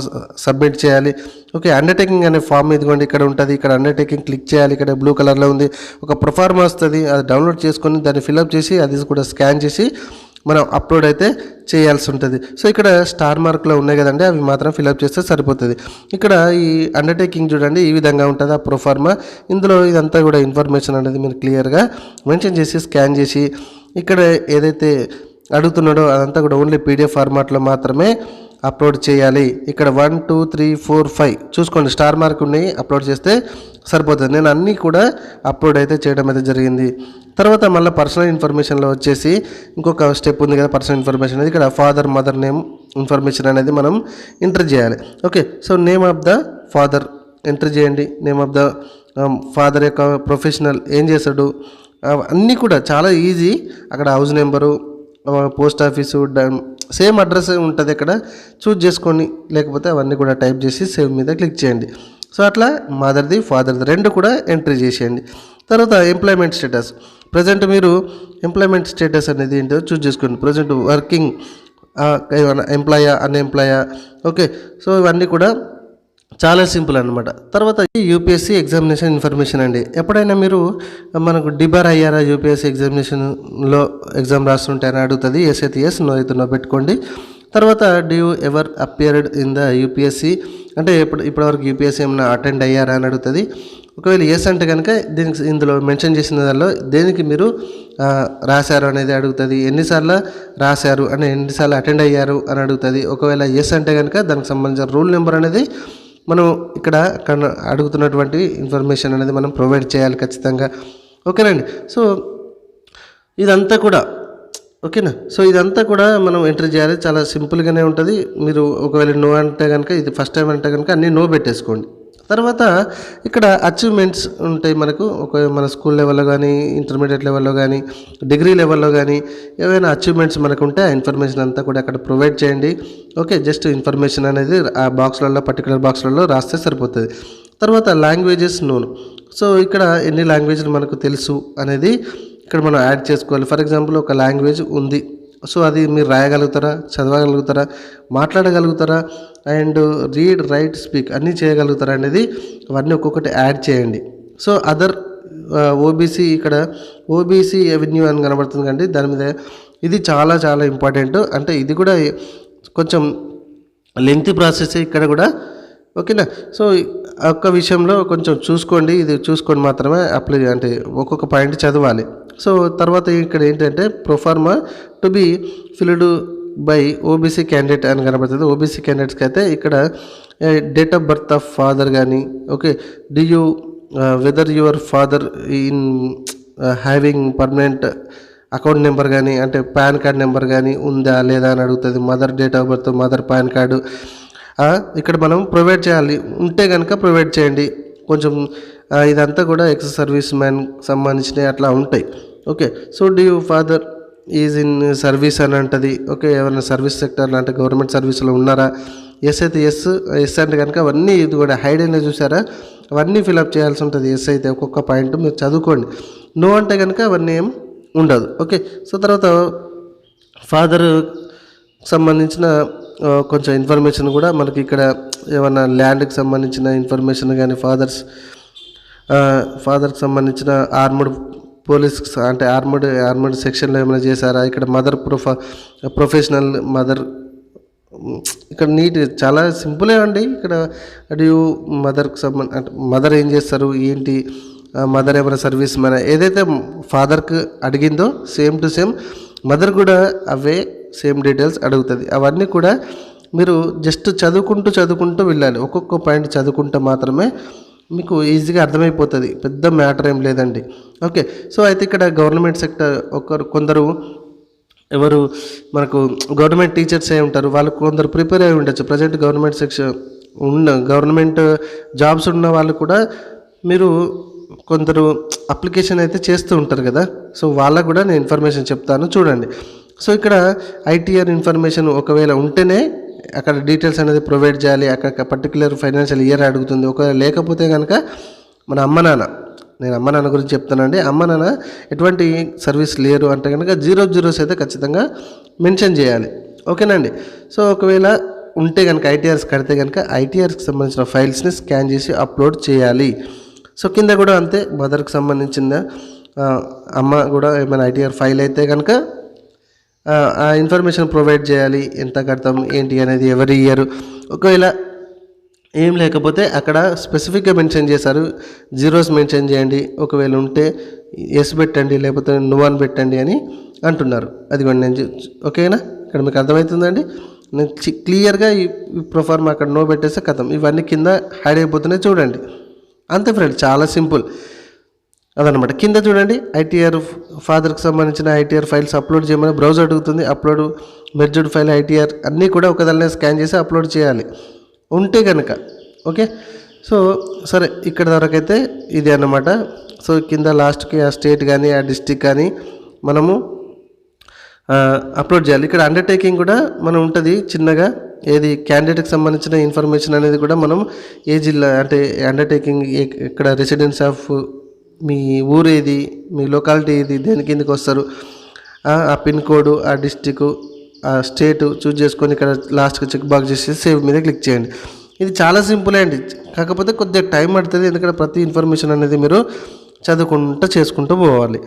సబ్మిట్ చేయాలి. ఓకే. అండర్టేకింగ్ అనే ఫామ్ ఇదిగోండి ఇక్కడ ఉంటుంది. ఇక్కడ అండర్టేకింగ్ క్లిక్ చేయాలి. ఇక్కడ బ్లూ కలర్లో ఉంది. ఒక ప్రొఫార్మా వస్తుంది, అది డౌన్లోడ్ చేసుకొని దాన్ని ఫిల్అప్ చేసి అది కూడా స్కాన్ చేసి మనం అప్లోడ్ అయితే చేయాల్సి ఉంటుంది. సో ఇక్కడ స్టార్ మార్క్లో ఉన్నాయి కదండి, అవి మాత్రం ఫిలప్ చేస్తే సరిపోతుంది. ఇక్కడ ఈ అండర్టేకింగ్ చూడండి ఈ విధంగా ఉంటుంది ఆ ప్రొఫార్మా. ఇందులో ఇదంతా కూడా ఇన్ఫర్మేషన్ అనేది మీరు క్లియర్గా మెన్షన్ చేసి స్కాన్ చేసి ఇక్కడ ఏదైతే అడుగుతున్నాడో అదంతా కూడా ఓన్లీ పీడిఎఫ్ ఫార్మాట్లో మాత్రమే అప్లోడ్ చేయాలి. ఇక్కడ 1 2 3 4 5 చూసుకోండి, స్టార్ మార్క్ ఉన్నాయి, అప్లోడ్ చేస్తే సరిపోతుంది. నేను అన్నీ కూడా అప్లోడ్ అయితే చేయడం అయితే జరిగింది. తర్వాత మళ్ళీ పర్సనల్ ఇన్ఫర్మేషన్లో వచ్చేసి ఇంకొక స్టెప్ ఉంది కదా, పర్సనల్ ఇన్ఫర్మేషన్ అనేది ఇక్కడ ఫాదర్ మదర్ నేమ్ ఇన్ఫర్మేషన్ అనేది మనం ఎంటర్ చేయాలి. Okay, so name of the father enter చేయండి. నేమ్ ఆఫ్ ద ఫాదర్ యొక్క ప్రొఫెషనల్ ఏం చేస్తాడు అన్నీ కూడా చాలా ఈజీ. అక్కడ house number, post office, same address ఉంటుంది, ఇక్కడ చూజ్ చేసుకొని లేకపోతే అవన్నీ కూడా టైప్ చేసి సేవ్ మీద క్లిక్ చేయండి. సో అట్లా మదర్ది ఫాదర్ది రెండు కూడా ఎంట్రీ చేసేయండి. తర్వాత ఎంప్లాయ్మెంట్ స్టేటస్, ప్రజెంట్ మీరు ఎంప్లాయ్మెంట్ స్టేటస్ అనేది ఏంటో చూజ్ చేసుకోండి. ప్రజెంట్ వర్కింగ్ ఎంప్లాయా అన్ఎంప్లాయా. ఓకే, సో ఇవన్నీ కూడా చాలా సింపుల్ అనమాట. తర్వాత యూపీఎస్సీ ఎగ్జామినేషన్ ఇన్ఫర్మేషన్ అండి. ఎప్పుడైనా మీరు మనకు డిబార్ అయ్యారా యూపీఎస్సీ ఎగ్జామినేషన్లో ఎగ్జామ్ రాస్తుంటే అని అడుగుతుంది. ఎస్ అయితే ఎస్, నో అయితే నో పెట్టుకోండి. తర్వాత do you ever appeared in the UPSC, అంటే ఇప్పటివరకు యూపీఎస్సీ ఏమైనా అటెండ్ అయ్యారా అని అడుగుతుంది. ఒకవేళ ఎస్ అంటే కనుక దీనికి ఇందులో మెన్షన్ చేసిన దానిలో దేనికి మీరు రాశారు అనేది అడుగుతుంది. ఎన్నిసార్లు రాశారు అని, ఎన్నిసార్లు అటెండ్ అయ్యారు అని అడుగుతుంది. ఒకవేళ ఎస్ అంటే కనుక దానికి సంబంధించిన రూల్ నెంబర్ అనేది మనం ఇక్కడ అడుగుతున్నటువంటి ఇన్ఫర్మేషన్ అనేది మనం ప్రొవైడ్ చేయాలి ఖచ్చితంగా. ఓకేనండి, సో ఇదంతా కూడా ఓకేనా. సో ఇదంతా కూడా మనం ఎంటర్ చేయాలి, చాలా సింపుల్గానే ఉంటుంది. మీరు ఒకవేళ నో అంటే కనుక, ఇది ఫస్ట్ టైం అంటే కనుక అన్నీ నో పెట్టేసుకోండి. తర్వాత ఇక్కడ అచీవ్మెంట్స్ ఉంటాయి మనకు, మన స్కూల్ లెవెల్లో కానీ, ఇంటర్మీడియట్ లెవెల్లో కానీ, డిగ్రీ లెవెల్లో కానీ ఏవైనా అచీవ్మెంట్స్ మనకు ఉంటే ఆ ఇన్ఫర్మేషన్ అంతా కూడా అక్కడ ప్రొవైడ్ చేయండి. ఓకే, జస్ట్ ఇన్ఫర్మేషన్ అనేది ఆ బాక్స్లలో, పర్టికులర్ బాక్స్లలో రాస్తే సరిపోతుంది. తర్వాత లాంగ్వేజెస్ నోన్, సో ఇక్కడ ఎన్ని లాంగ్వేజ్లు మనకు తెలుసు అనేది ఇక్కడ మనం యాడ్ చేసుకోవాలి. ఫర్ ఎగ్జాంపుల్ ఒక లాంగ్వేజ్ ఉంది, సో అది మీరు రాయగలుగుతారా, చదవగలుగుతారా, మాట్లాడగలుగుతారా, అండ్ రీడ్ రైట్ స్పీక్ అన్నీ చేయగలుగుతారా అనేది అవన్నీ ఒక్కొక్కటి యాడ్ చేయండి. సో అదర్ ఓబీసీ, ఇక్కడ ఓబీసీ ఎవెన్యూ అని కనబడుతుంది కండి, దాని మీద ఇది చాలా చాలా ఇంపార్టెంట్. అంటే ఇది కూడా కొంచెం లెంతీ ప్రాసెస్ ఇక్కడ కూడా. ఓకేనా, సో ఒక్క విషయంలో కొంచెం చూసుకోండి, ఇది చూసుకొని మాత్రమే అప్లై, అంటే ఒక్కొక్క పాయింట్ చదవాలి. సో తర్వాత ఇక్కడ ఏంటంటే proforma to be filled by OBC candidate అని కనబడుతుంది. ఓబీసీ క్యాండిడేట్స్కి అయితే ఇక్కడ date of birth of father కానీ, okay, do you whether your father in having permanent account number కానీ, అంటే పాన్ కార్డ్ నెంబర్ కానీ ఉందా లేదా అని అడుగుతుంది. Mother date of birth, mother pan card ఇక్కడ మనం ప్రొవైడ్ చేయాలి, ఉంటే కనుక ప్రొవైడ్ చేయండి. కొంచెం ఇదంతా కూడా ఎక్స్ సర్వీస్ మ్యాన్ సంబంధించినవి అట్లా ఉంటాయి. Okay, so do you father is in service అని అంటది. ఓకే, ఎవరైనా సర్వీస్ సెక్టర్లో అంటే గవర్నమెంట్ సర్వీస్లో ఉన్నారా, ఎస్ అయితే ఎస్, ఎస్ అంటే కనుక అవన్నీ ఇది కూడా హైడ్ అనేది చూసారా, అవన్నీ ఫిలప్ చేయాల్సి ఉంటుంది. ఎస్ అయితే ఒక్కొక్క పాయింట్ మీరు చదువుకోండి. నో అంటే కనుక అవన్నీ ఏం ఉండదు. ఓకే, సో తర్వాత ఫాదర్ సంబంధించిన కొంచెం ఇన్ఫర్మేషన్ కూడా మనకి ఇక్కడ ఏమన్నా ల్యాండ్కి సంబంధించిన ఇన్ఫర్మేషన్ కానీ, ఫాదర్కి సంబంధించిన ఆర్మడ్ పోలీస్ అంటే ఆర్మడ్ సెక్షన్లో ఏమైనా చేశారా, ఇక్కడ మదర్ ప్రొఫెషనల్ మదర్, ఇక్కడ నీట్ చాలా సింపులే అండి. ఇక్కడ అడియు మదర్కి అంటే మదర్ ఏం చేస్తారు ఏంటి, మదర్ ఏమైనా సర్వీస్ మ్యాన్, ఏదైతే ఫాదర్కి అడిగిందో సేమ్ టు సేమ్ మదర్ కూడా అవే సేమ్ డీటెయిల్స్ అడుగుతుంది. అవన్నీ కూడా మీరు జస్ట్ చదువుకుంటూ వెళ్ళాలి. ఒక్కొక్క పాయింట్ చదువుకుంటే మాత్రమే మీకు ఈజీగా అర్థమైపోతుంది, పెద్ద మ్యాటర్ ఏం లేదండి. ఓకే, సో అయితే ఇక్కడ గవర్నమెంట్ సెక్టర్ కొందరు ఎవరు మనకు గవర్నమెంట్ టీచర్స్ ఏ ఉంటారు, వాళ్ళు కొందరు ప్రిపేర్ అయి ఉండొచ్చు. ప్రజెంట్ గవర్నమెంట్ జాబ్స్ ఉన్న వాళ్ళు కూడా మీరు కొందరు అప్లికేషన్ అయితే చేస్తూ ఉంటారు కదా, సో వాళ్ళకు కూడా నేను ఇన్ఫర్మేషన్ చెప్తాను చూడండి. సో ఇక్కడ ఐటీఆర్ ఇన్ఫర్మేషన్ ఒకవేళ ఉంటేనే అక్కడ డీటెయిల్స్ అనేది ప్రొవైడ్ చేయాలి. అక్కడ పర్టికులర్ ఫైనాన్షియల్ ఇయర్ అడుగుతుంది. ఒకవేళ లేకపోతే కనుక మన అమ్మ నాన్న గురించి చెప్తానండి. అమ్మ నాన్న ఎటువంటి సర్వీస్ లేరు అంటే కనుక 00 అయితే ఖచ్చితంగా మెన్షన్ చేయాలి. ఓకేనండి, సో ఒకవేళ ఉంటే కనుక ఐటీఆర్స్ కడితే కనుక ఐటీఆర్స్కి సంబంధించిన ఫైల్స్ని స్కాన్ చేసి అప్లోడ్ చేయాలి. సో కింద కూడా అంతే, మదర్కి సంబంధించిన అమ్మ కూడా ఏమైనా ఐటీఆర్ ఫైల్ అయితే కనుక ఆ ఇన్ఫర్మేషన్ ప్రొవైడ్ చేయాలి, ఎంత కడతాం ఏంటి అనేది ఎవరి ఇయర్. ఒకవేళ ఏం లేకపోతే అక్కడ స్పెసిఫిక్గా మెన్షన్ చేశారు, జీరోస్ మెన్షన్ చేయండి, ఒకవేళ ఉంటే ఎస్ పెట్టండి, లేకపోతే నువ్వని పెట్టండి అని అంటున్నారు. అదిగోండి నేను ఓకేనా, ఇక్కడ మీకు అర్థమవుతుందండి. నేను క్లియర్గా ఈ ప్రొఫార్మ్ అక్కడ నో పెట్టేస్తే కథం, ఇవన్నీ కింద హైడ్ అయిపోతున్నాయి చూడండి. అంతే ఫ్రెండ్, చాలా సింపుల్ అదనమాట. కింద చూడండి, ఐటీఆర్ ఫాదర్కి సంబంధించిన ఐటీఆర్ ఫైల్స్ అప్లోడ్ చేయమని బ్రౌజర్ అడుగుతుంది. అప్లోడ్ మెర్జ్డ్ ఫైల్ ఐటీఆర్ అన్నీ కూడా ఒకదాన్నే స్కాన్ చేసి అప్లోడ్ చేయాలి ఉంటే కనుక. ఓకే, సో సరే ఇక్కడ వరకు అయితే ఇది అన్నమాట. సో కింద లాస్ట్కి ఆ స్టేట్ కానీ ఆ డిస్టిక్ కానీ మనము అప్లోడ్ చేయాలి. ఇక్కడ అండర్టేకింగ్ కూడా మనం ఉంటుంది చిన్నగా, ఏది క్యాండిడేట్కి సంబంధించిన ఇన్ఫర్మేషన్ అనేది కూడా మనం ఏ జిల్లా అంటే అండర్టేకింగ్ ఇక్కడ రెసిడెన్స్ ఆఫ్ మీ ఊరు ఏది, మీ లొకాలిటీ ఏది, దేని కిందకి వస్తారు, ఆ పిన్ కోడ్, ఆ డిస్టిక్, ఆ స్టేట్ చూజ్ చేసుకొని ఇక్కడ లాస్ట్కి చెక్ బాక్స్ చేసి సేవ్ మీద క్లిక్ చేయండి. ఇది చాలా సింపుల్ అండి, కాకపోతే కొద్దిగా టైం పడుతుంది, ఎందుకంటే ప్రతి ఇన్ఫర్మేషన్ అనేది మీరు చదువుకుంటూ చేసుకుంటూ పోవాలి.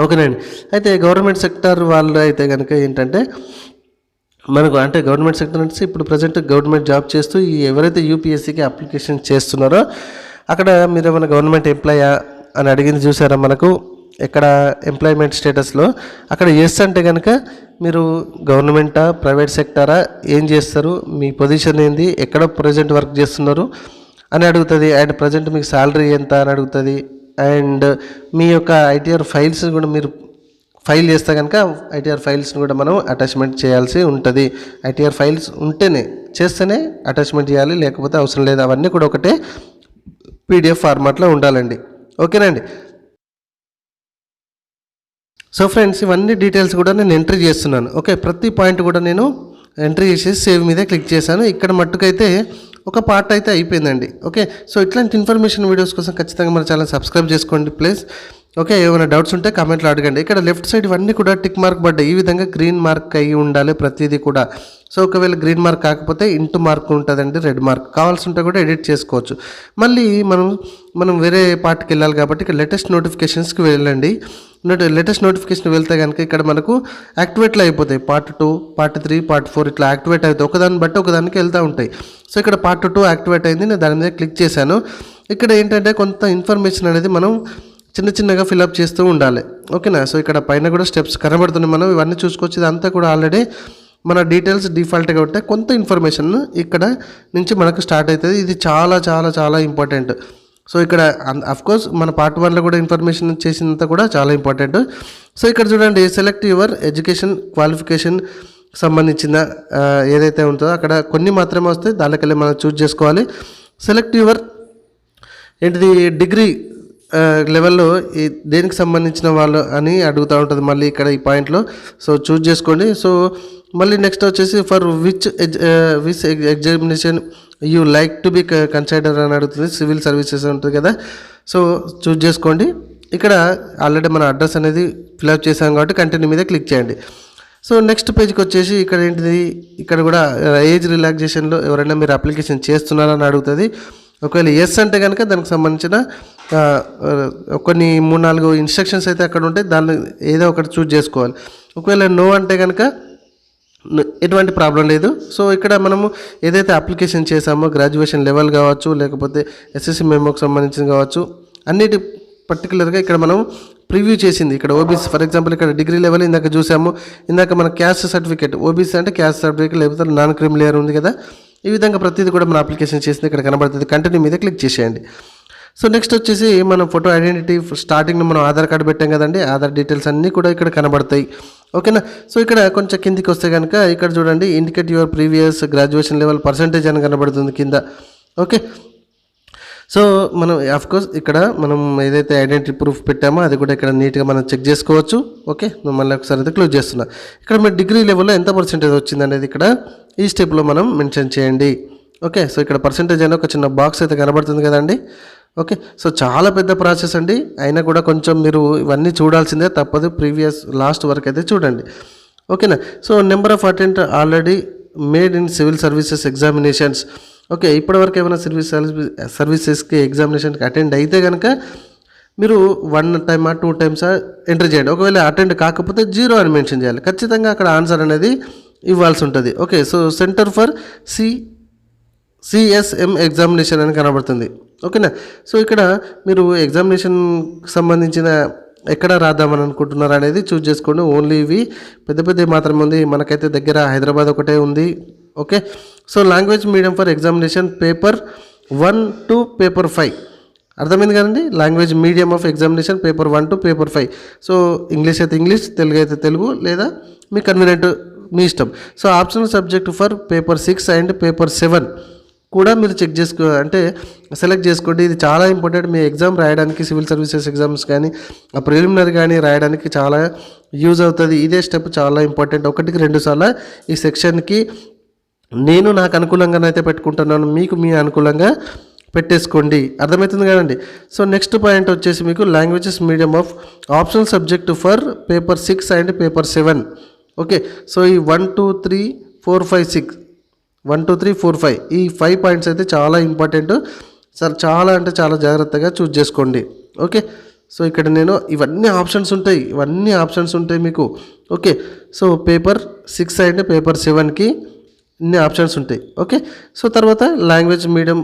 ఓకేనండి. అయితే గవర్నమెంట్ సెక్టర్ వాళ్ళు అయితే కనుక ఏంటంటే మనకు అంటే గవర్నమెంట్ సెక్టర్ అంటే ఇప్పుడు ప్రజెంట్ గవర్నమెంట్ జాబ్ చేస్తూ ఎవరైతే యూపీఎస్సీకి అప్లికేషన్ చేస్తున్నారో అక్కడ మీరు ఏమైనా గవర్నమెంట్ ఎంప్లాయా అని అడిగింది చూసారా మనకు ఎక్కడ ఎంప్లాయ్మెంట్ స్టేటస్లో, అక్కడ ఎస్ అంటే కనుక మీరు గవర్నమెంటా ప్రైవేట్ సెక్టారా, ఏం చేస్తారు, మీ పొజిషన్ ఏంది, ఎక్కడ ప్రజెంట్ వర్క్ చేస్తున్నారు అని అడుగుతుంది. అండ్ ప్రజెంట్ మీకు శాలరీ ఎంత అని అడుగుతుంది. అండ్ మీ యొక్క ఐటీఆర్ ఫైల్స్ కూడా మీరు ఫైల్ చేస్తే కనుక ఐటీఆర్ ఫైల్స్ని కూడా మనం అటాచ్మెంట్ చేయాల్సి ఉంటుంది. ఐటీఆర్ ఫైల్స్ చేస్తేనే అటాచ్మెంట్ చేయాలి, లేకపోతే అవసరం లేదు. అవన్నీ కూడా ఒకటే పీడిఎఫ్ ఫార్మాట్లో ఉండాలండి. ఓకేనండి. సో ఫ్రెండ్స్, ఇవన్నీ డీటెయిల్స్ కూడా నేను ఎంట్రీ చేస్తున్నాను. ఓకే, ప్రతి పాయింట్ కూడా నేను ఎంట్రీ చేసేసి సేవ్ మీద క్లిక్ చేశాను. ఇక్కడ మట్టుకైతే ఒక పార్ట్ అయితే అయిపోయిందండి. ఓకే, సో ఇట్లాంటి ఇన్ఫర్మేషన్ వీడియోస్ కోసం ఖచ్చితంగా మన ఛానల్ సబ్స్క్రైబ్ చేసుకోండి ప్లీజ్. ఓకే, ఏమైనా డౌట్స్ ఉంటే కామెంట్లో అడగండి. ఇక్కడ లెఫ్ట్ సైడ్ ఇవన్నీ కూడా టిక్ మార్క్ పడ్డాయి, ఈ విధంగా గ్రీన్ మార్క్ అయ్యి ఉండాలి ప్రతిదీ కూడా. సో ఒకవేళ గ్రీన్ మార్క్ కాకపోతే ఇంటూ మార్క్ ఉంటుందండి, రెడ్ మార్క్ కావాల్సి ఉంటే కూడా ఎడిట్ చేసుకోవచ్చు. మళ్ళీ మనం వేరే పార్ట్కి వెళ్ళాలి కాబట్టి ఇక్కడ లేటెస్ట్ నోటిఫికేషన్స్కి వెళ్ళండి. లేటెస్ట్ నోటిఫికేషన్ వెళ్తే కనుక ఇక్కడ మనకు యాక్టివేట్లో అయిపోతాయి. పార్ట్ 2, పార్ట్ 3, పార్ట్ 4 ఇట్లా యాక్టివేట్ అవుతాయి, ఒకదాన్ని బట్టి ఒకదానికి వెళ్తూ ఉంటాయి. సో ఇక్కడ పార్ట్ 2 యాక్టివేట్ అయింది, నేను దాని మీద క్లిక్ చేశాను. ఇక్కడ ఏంటంటే కొంత ఇన్ఫర్మేషన్ అనేది మనం చిన్నగా ఫిల్అప్ చేస్తూ ఉండాలి. ఓకేనా, సో ఇక్కడ పైన కూడా స్టెప్స్ కనబడుతున్నాయి, మనం ఇవన్నీ చూసుకోవచ్చు. ఇదంతా కూడా ఆల్రెడీ మన డీటెయిల్స్ డిఫాల్ట్గా ఉంటాయి. కొంత ఇన్ఫర్మేషన్ ఇక్కడ నుంచి మనకు స్టార్ట్ అవుతుంది. ఇది చాలా చాలా చాలా ఇంపార్టెంట్. సో ఇక్కడ అఫ్కోర్స్ మన పార్ట్ 1లో కూడా ఇన్ఫర్మేషన్ చేసినంత కూడా చాలా ఇంపార్టెంట్. సో ఇక్కడ చూడండి, సెలెక్ట్ యువర్ ఎడ్యుకేషన్ క్వాలిఫికేషన్ సంబంధించిన ఏదైతే ఉంటుందో అక్కడ కొన్ని మాత్రమే వస్తాయి, దానికెళ్ళి మనం చూజ్ చేసుకోవాలి. సెలెక్ట్ యువర్ ఏంటిది డిగ్రీ లెవెల్లో దేనికి సంబంధించిన వాళ్ళు అని అడుగుతూ ఉంటుంది మళ్ళీ ఇక్కడ ఈ పాయింట్లో. సో చూజ్ చేసుకోండి. సో మళ్ళీ నెక్స్ట్ వచ్చేసి for which examination you like to be consider అని అడుగుతుంది, సివిల్ సర్వీసెస్ ఉంటుంది కదా. సో చూజ్ చేసుకోండి. ఇక్కడ ఆల్రెడీ మన అడ్రస్ అనేది ఫిల్అప్ చేసాం కాబట్టి కంటిన్యూ మీద క్లిక్ చేయండి. సో నెక్స్ట్ పేజ్కి వచ్చేసి ఇక్కడ ఏంటిది, ఇక్కడ కూడా ఏజ్ రిలాక్సేషన్లో ఎవరైనా మీరు అప్లికేషన్ చేస్తున్నారని అడుగుతుంది. ఒకవేళ ఎస్ అంటే కనుక దానికి సంబంధించిన కొన్ని 3-4 ఇన్స్ట్రక్షన్స్ అయితే అక్కడ ఉంటాయి, దాన్ని ఏదో ఒకటి చూజ్ చేసుకోవాలి. ఒకవేళ నో అంటే కనుక ఎటువంటి ప్రాబ్లం లేదు. సో ఇక్కడ మనము ఏదైతే అప్లికేషన్ చేసామో గ్రాడ్యుయేషన్ లెవెల్ కావచ్చు, లేకపోతే ఎస్ఎస్సి మెమోకి సంబంధించింది కావచ్చు, అన్నిటి పర్టికులర్గా ఇక్కడ మనం ప్రివ్యూ చేసింది. ఇక్కడ ఓబీసీ ఫర్ ఎగ్జాంపుల్ ఇక్కడ డిగ్రీ లెవెల్ ఇందాక చూసాము. ఇందాక మన క్యాస్ట్ సర్టిఫికేట్, ఓబీసీ అంటే క్యాస్ట్ సర్టిఫికేట్, లేకపోతే నాన్ క్రిమిలేయర్ ఉంది కదా. ఈ విధంగా ప్రతిదీ కూడా మన అప్లికేషన్ చేసింది ఇక్కడ కనబడుతుంది. కంటిన్యూ మీద క్లిక్ చేసేయండి. సో నెక్స్ట్ వచ్చేసి మనం ఫోటో ఐడెంటిటీ స్టార్టింగ్లో మనం ఆధార్ కార్డు పెట్టాం కదండి, ఆధార్ డీటెయిల్స్ అన్నీ కూడా ఇక్కడ కనబడతాయి. ఓకేనా. సో ఇక్కడ కొంచెం కిందికి వస్తే కనుక ఇక్కడ చూడండి, indicate your previous graduation level percentage అని కనబడుతుంది కింద. ఓకే, సో మనం ఆఫ్కోర్స్ ఇక్కడ మనం ఏదైతే ఐడెంటిటీ ప్రూఫ్ పెట్టామో అది కూడా ఇక్కడ నీట్గా మనం చెక్ చేసుకోవచ్చు. ఓకే, మళ్ళీ ఒకసారి అయితే క్లోజ్ చేస్తున్నా. ఇక్కడ మీరు డిగ్రీ లెవెల్లో ఎంత పర్సెంటేజ్ వచ్చింది అనేది ఇక్కడ ఈ స్టెప్లో మనం మెన్షన్ చేయండి. ఓకే, సో ఇక్కడ పర్సెంటేజ్ అనే ఒక చిన్న బాక్స్ అయితే కనబడుతుంది కదండి. ఓకే, సో చాలా పెద్ద ప్రాసెస్ అండి, అయినా కూడా కొంచెం మీరు ఇవన్నీ చూడాల్సిందే, తప్పదు. ప్రీవియస్ లాస్ట్ వరకు అయితే చూడండి. ఓకేనా. So number of attend already made in civil services examinations. Okay, ఇప్పటివరకు ఏమైనా సర్వీసెస్కి ఎగ్జామినేషన్కి అటెండ్ అయితే కనుక మీరు 1 టైమా 2 టైమ్సా ఎంటర్ చేయండి. ఒకవేళ అటెండ్ కాకపోతే 0 అని మెన్షన్ చేయాలి. ఖచ్చితంగా అక్కడ ఆన్సర్ అనేది ఇవ్వాల్సి ఉంటుంది. Okay, so centre for CSM examination అని కనబడుతుంది. ఓకేనా, సో ఇక్కడ మీరు ఎగ్జామినేషన్ సంబంధించిన ఎక్కడ రాద్దామని అనుకుంటున్నారు అనేది చూస్ చేసుకోండి. ఓన్లీ ఇవి పెద్ద పెద్ద మాత్రమే ఉంది. మనకైతే దగ్గర హైదరాబాద్ ఒకటే ఉంది. Okay, so language medium for examination paper 1 to paper 5 అర్థమైంది కదండి. Language medium of examination paper 1 to paper 5. So English అయితే ఇంగ్లీష్, తెలుగు అయితే తెలుగు, లేదా మీ కన్వీనియంట్ మీ ఇష్టం. So optional subject for paper 6 and paper 7 కూడా మీరు చెక్ అంటే సెలెక్ట్ చేసుకోండి. ఇది చాలా ఇంపార్టెంట్. మీ ఎగ్జామ్ రాయడానికి సివిల్ సర్వీసెస్ ఎగ్జామ్స్ కానీ ఆ ప్రిలిమినరీ కానీ రాయడానికి చాలా యూజ్ అవుతుంది. ఇదే స్టెప్ చాలా ఇంపార్టెంట్. 1కి 2 సార్లు ఈ సెక్షన్కి నేను నాకు అనుకూలంగానైతే పెట్టుకుంటున్నాను, మీకు మీ అనుకూలంగా పెట్టేసుకోండి. అర్థమవుతుంది కదండి. సో నెక్స్ట్ పాయింట్ వచ్చేసి మీకు languages medium of optional subject for paper 6 and paper 7. Okay, so ఈ 1 2 3 4 5 6 1 2 3 4 5 ఈ 5 పాయింట్స్ అయితే చాలా ఇంపార్టెంట్ సార్. చాలా అంటే చాలా జాగ్రత్తగా చూస్ చేసుకోండి. ఓకే, సో ఇక్కడ నేను ఇవన్నీ ఆప్షన్స్ ఉంటాయి మీకు. Okay, so paper 6 and paper 7కి ఇన్ని ఆప్షన్స్ ఉంటాయి. ఓకే, సో తర్వాత language medium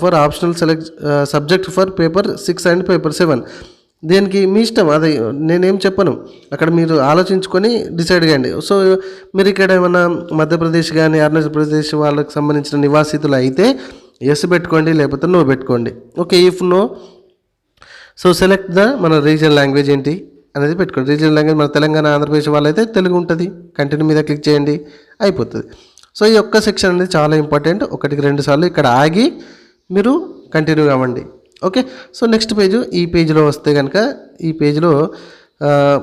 for optional subject for paper 6 and paper 7 దేనికి మీ ఇష్టం, అది నేనేం చెప్పను, అక్కడ మీరు ఆలోచించుకొని డిసైడ్ చేయండి. సో మీరు ఇక్కడ ఏమైనా మధ్యప్రదేశ్ కానీ అరుణాచల్ ప్రదేశ్ వాళ్ళకి సంబంధించిన నివాసితులు అయితే ఎస్ పెట్టుకోండి, లేకపోతే నో పెట్టుకోండి. Okay, if no so select మన రీజనల్ లాంగ్వేజ్ ఏంటి అనేది పెట్టుకోండి. రీజనల్ లాంగ్వేజ్ మన తెలంగాణ ఆంధ్రప్రదేశ్ వాళ్ళైతే తెలుగు ఉంటుంది. కంటిన్యూ మీద క్లిక్ చేయండి, అయిపోతుంది. సో ఈ ఒక్క సెక్షన్ అనేది చాలా ఇంపార్టెంట్. 1కి 2 సార్లు ఇక్కడ ఆగి మీరు కంటిన్యూ అవ్వండి. ఓకే, సో నెక్స్ట్ పేజ్, ఈ పేజ్లో వస్తే కనుక ఈ పేజ్లో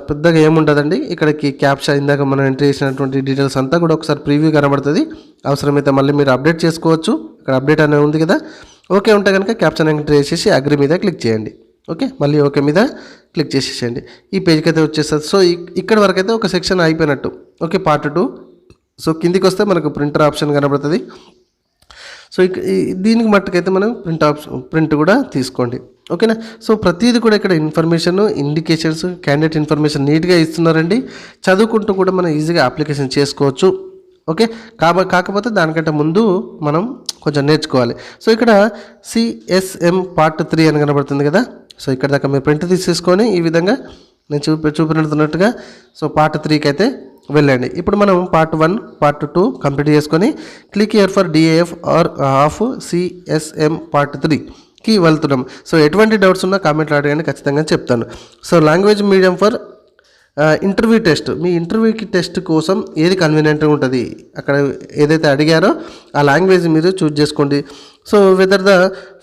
పెద్దగా ఏముంటుందండి. ఇక్కడికి క్యాప్చా ఇందాక మనం ఎంట్రీ చేసినటువంటి డీటెయిల్స్ అంతా కూడా ఒకసారి ప్రివ్యూ కనబడుతుంది. అవసరమైతే మళ్ళీ మీరు అప్డేట్ చేసుకోవచ్చు. ఇక్కడ అప్డేట్ అనేది ఉంది కదా. ఓకే ఉంటే కనుక క్యాప్చా ఎంట్రీ చేసేసి అగ్రి మీద క్లిక్ చేయండి. ఓకే, మళ్ళీ ఓకే మీద క్లిక్ చేసేసేయండి. ఈ పేజ్కి అయితే వచ్చేస్తుంది. సో ఇక్కడ వరకు అయితే ఒక సెక్షన్ అయిపోయినట్టు. Okay, part 2. సో కిందికి వస్తే మనకు ప్రింటర్ ఆప్షన్ కనబడుతుంది. సో దీనికి మట్టుకైతే మనం ప్రింట్ కూడా తీసుకోండి. ఓకేనా, సో ప్రతిదీ కూడా ఇక్కడ ఇన్ఫర్మేషన్, ఇండికేషన్స్, క్యాండిడేట్ ఇన్ఫర్మేషన్ నీట్గా ఇస్తున్నారండి. చదువుకుంటూ కూడా మనం ఈజీగా అప్లికేషన్ చేసుకోవచ్చు. ఓకే, కాకపోతే దానికంటే ముందు మనం కొంచెం నేర్చుకోవాలి. సో ఇక్కడ సిఎస్ఎం పార్ట్ 3 అని కనబడుతుంది కదా. సో ఇక్కడ దాకా మీరు ప్రింట్ తీసేసుకొని ఈ విధంగా నేను చూపినట్టుగా సో పార్ట్ 3కి అయితే వెళ్ళండి. ఇప్పుడు మనం పార్ట్ 1 పార్ట్ 2 కంప్లీట్ చేసుకొని click here for DAF R of CSM part 3కి వెళ్తున్నాం. సో ఎటువంటి డౌట్స్ ఉన్నా కామెంట్లో అడగండి, ఖచ్చితంగా చెప్తాను. So language medium for interview test, మీ ఇంటర్వ్యూకి టెస్ట్ కోసం ఏది కన్వీనియంట్గా ఉంటుంది, అక్కడ ఏదైతే అడిగారో ఆ లాంగ్వేజ్ మీరు చూజ్ చేసుకోండి. So whether the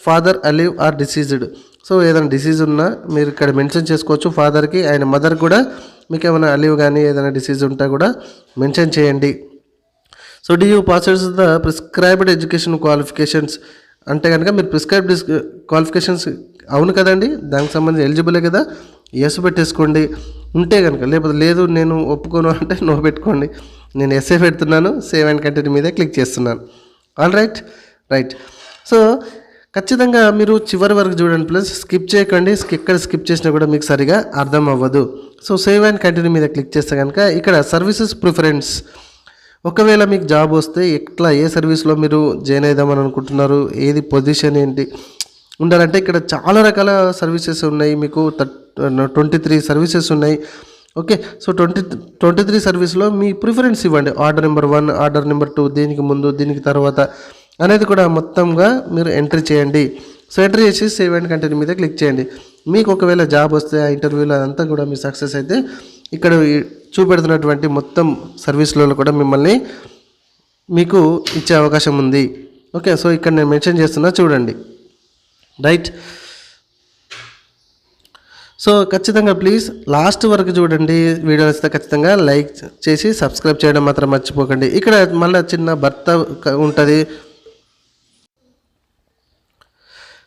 father alive or deceased, so ఏదైనా డిసీజ్ ఉన్నా మీరు ఇక్కడ మెన్షన్ చేసుకోవచ్చు. ఫాదర్కి ఆయన మదర్ కూడా మీకు ఏమైనా అలివ్ కానీ ఏదైనా డిసీజ్ ఉంటే కూడా మెన్షన్ చేయండి. So do you passes the prescribed education qualifications అంటే కనుక మీరు ప్రిస్క్రైబ్డ్ క్వాలిఫికేషన్స్ అవును కదండి, దానికి సంబంధించి ఎలిజిబులే కదా, ఎస్ పెట్టేసుకోండి ఉంటే కనుక. లేకపోతే లేదు నేను ఒప్పుకోను అంటే నో పెట్టుకోండి. నేను ఎస్ఏ పెడుతున్నాను, సేవ్ అండ్ కంటిన్యూ మీద క్లిక్ చేస్తున్నాను. All right. సో ఖచ్చితంగా మీరు చివరి వరకు చూడండి, ప్లస్ స్కిప్ చేయకండి. ఎక్కడ స్కిప్ చేసినా కూడా మీకు సరిగా అర్థం అవ్వదు. సో సేవ్ అండ్ కంటిన్యూ మీద క్లిక్ చేస్తే కనుక ఇక్కడ సర్వీసెస్ ప్రిఫరెన్స్, ఒకవేళ మీకు జాబ్ వస్తే ఏ సర్వీస్లో మీరు జాయిన్ అవుదామని అనుకుంటున్నారు, ఏది పొజిషన్ ఏంటి ఉండాలంటే ఇక్కడ చాలా రకాల సర్వీసెస్ ఉన్నాయి. మీకు 23 సర్వీసెస్ ఉన్నాయి. ఓకే, సో 23 సర్వీస్లో మీ ప్రిఫరెన్స్ ఇవ్వండి. ఆర్డర్ నెంబర్ 1, ఆర్డర్ నెంబర్ 2, దీనికి ముందు దీనికి తర్వాత అనేది కూడా మొత్తంగా మీరు ఎంట్రీ చేయండి. సో ఎంట్రీ చేసి సేవ్ అండ్ కంటిన్యూ మీద క్లిక్ చేయండి. మీకు ఒకవేళ జాబ్ వస్తే ఆ ఇంటర్వ్యూలో అదంతా కూడా మీ సక్సెస్ అయితే ఇక్కడ చూపెడుతున్నటువంటి మొత్తం సర్వీస్లలో కూడా మిమ్మల్ని మీకు ఇచ్చే అవకాశం ఉంది. ఓకే, సో ఇక్కడ నేను మెన్షన్ చేస్తున్నా చూడండి. రైట్. సో ఖచ్చితంగా ప్లీజ్ లాస్ట్ వరకు చూడండి. వీడియో వస్తే ఖచ్చితంగా లైక్ చేసి సబ్స్క్రైబ్ చేయడం మాత్రం మర్చిపోకండి. ఇక్కడ మళ్ళీ చిన్న బర్త్ ఉంటుంది.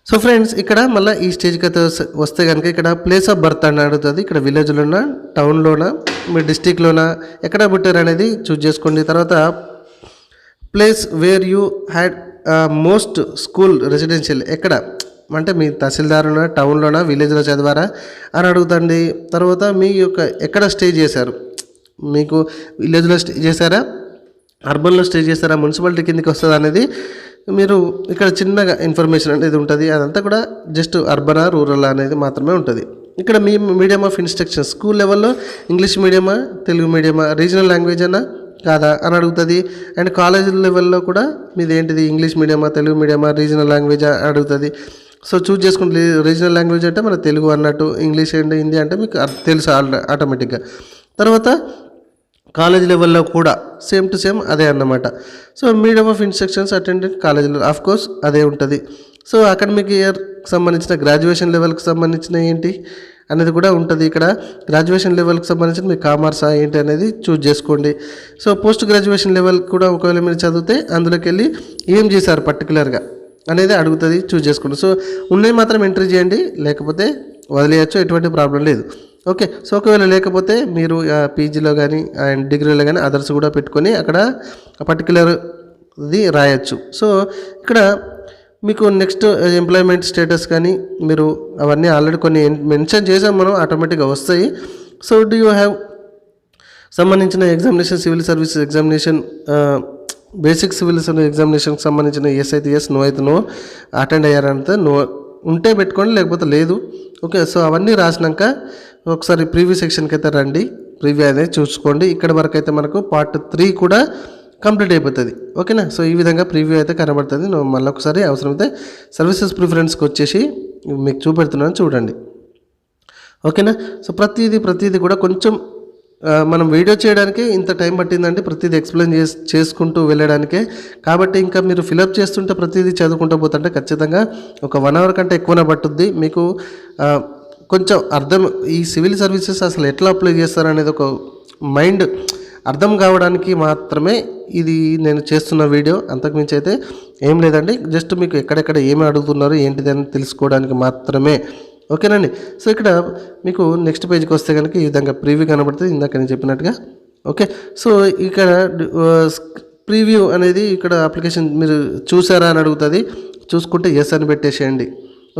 సో ఫ్రెండ్స్ ఇక్కడ మళ్ళీ ఈ స్టేజ్కి అయితే వస్తే కనుక ఇక్కడ ప్లేస్ ఆఫ్ బర్త్ అని అడుగుతుంది. ఇక్కడ విలేజ్లోనా, టౌన్లోనా, మీ డిస్టిక్లోనా, ఎక్కడ పుట్టారు అనేది చూజ్ చేసుకోండి. తర్వాత place where you had most school residential, ఎక్కడ అంటే మీ తహసీల్దారునా, టౌన్లోనా, విలేజ్లో చదివారా అని అడుగుతుంది. తర్వాత మీ యొక్క ఎక్కడ స్టే చేశారు, మీకు విలేజ్లో స్టే చేశారా, అర్బన్లో స్టే చేస్తారా, మున్సిపాలిటీ కిందకి వస్తుందా అనేది మీరు ఇక్కడ చిన్నగా ఇన్ఫర్మేషన్ అనేది ఉంటుంది. అదంతా కూడా జస్ట్ అర్బనా, రూరల్ అనేది మాత్రమే ఉంటుంది. ఇక్కడ మీ మీడియం ఆఫ్ ఇన్స్ట్రక్షన్ స్కూల్ లెవెల్లో ఇంగ్లీష్ మీడియమా, తెలుగు మీడియమా, రీజనల్ లాంగ్వేజ్ అన్నా కాదా అని అడుగుతుంది. అండ్ కాలేజ్ లెవెల్లో కూడా మీది ఏంటిది, ఇంగ్లీష్ మీడియమా, తెలుగు మీడియమా, రీజనల్ లాంగ్వేజ్ అడుగుతుంది. సో చూజ్ చేసుకుంటే రీజనల్ లాంగ్వేజ్ అంటే మన తెలుగు అన్నట్టు, ఇంగ్లీష్ అండ్ హిందీ అంటే మీకు తెలుసు ఆటోమేటిక్గా. తర్వాత కాలేజ్ లెవెల్లో కూడా సేమ్ టు సేమ్ అదే అన్నమాట. So medium of instructions attended కాలేజీలో ఆఫ్ కోర్స్ అదే ఉంటుంది. సో అకాడమిక్ ఇయర్కి సంబంధించిన గ్రాడ్యుయేషన్ లెవెల్కి సంబంధించిన ఏంటి అనేది కూడా ఉంటుంది. ఇక్కడ గ్రాడ్యుయేషన్ లెవెల్కి సంబంధించిన మీ కామర్సా ఏంటి అనేది చూజ్ చేసుకోండి. సో పోస్ట్ గ్రాడ్యుయేషన్ లెవెల్ కూడా ఒకవేళ మీరు చదివితే అందులోకి వెళ్ళి ఏం చేశారు పర్టికులర్గా అనేది అడుగుతుంది, చూజ్ చేసుకోండి. సో ఉన్నవి మాత్రం ఎంట్రీ చేయండి, లేకపోతే వదిలేయచ్చు, ఎటువంటి ప్రాబ్లం లేదు. ఓకే. సో ఒకవేళ లేకపోతే మీరు పీజీలో కానీ అండ్ డిగ్రీలో కానీ అదర్స్ కూడా పెట్టుకొని అక్కడ పర్టికులర్ది రాయొచ్చు. సో ఇక్కడ మీకు నెక్స్ట్ ఎంప్లాయ్మెంట్ స్టేటస్ కానీ మీరు అవన్నీ ఆల్రెడీ కొన్ని మెన్షన్ చేసాం మనం, ఆటోమేటిక్గా వస్తాయి. సో డూ యూ హ్యావ్ సంబంధించిన examination, civil services examination, basic civil ఎగ్జామినేషన్కి సంబంధించిన ఎస్ అయితే ఎస్, నో అయితే నో, అటెండ్ అయ్యారంటే నో ఉంటే పెట్టుకోండి, లేకపోతే లేదు. ఓకే. సో అవన్నీ రాసినాక ఒకసారి ప్రీవ్యూ సెక్షన్కి అయితే రండి, ప్రీవ్యూ అనేది చూసుకోండి. ఇక్కడ వరకు అయితే మనకు పార్ట్ 3 కూడా కంప్లీట్ అయిపోతుంది. ఓకేనా. సో ఈ విధంగా ప్రీవ్యూ అయితే కనబడుతుంది. నేను మళ్ళీ ఒకసారి అవసరమైతే సర్వీసెస్ ప్రిఫరెన్స్కి వచ్చేసి మీకు చూపెడుతున్నాను, చూడండి. ఓకేనా. సో ప్రతిదీ కూడా కొంచెం మనం వీడియో చేయడానికి ఇంత టైం పట్టిందంటే ప్రతిదీ ఎక్స్ప్లెయిన్ చేసుకుంటూ వెళ్ళడానికే. కాబట్టి ఇంకా మీరు ఫిలప్ చేస్తుంటే ప్రతిదీ చదువుకుంటూ పోతుంటే ఖచ్చితంగా ఒక 1 అవర్ కంటే ఎక్కువనే పట్టుద్ది. మీకు కొంచెం అర్థం, ఈ సివిల్ సర్వీసెస్ అసలు ఎట్లా అప్లై చేస్తారనేది ఒక మైండ్ అర్థం కావడానికి మాత్రమే ఇది నేను చేస్తున్న వీడియో. అంతకుమించి అయితే ఏం లేదండి. జస్ట్ మీకు ఎక్కడెక్కడ ఏమి అడుగుతున్నారు ఏంటిది అని తెలుసుకోవడానికి మాత్రమే. ఓకేనండి. సో ఇక్కడ మీకు నెక్స్ట్ పేజ్కి వస్తే కనుక ఈ విధంగా ప్రీవ్యూ కనబడుతుంది, ఇందాక నేను చెప్పినట్టుగా. ఓకే. సో ఇక్కడ ప్రీవ్యూ అనేది ఇక్కడ అప్లికేషన్ మీరు చూసారా అని అడుగుతుంది. చూసుకుంటే ఎస్ అని పెట్టేసేయండి.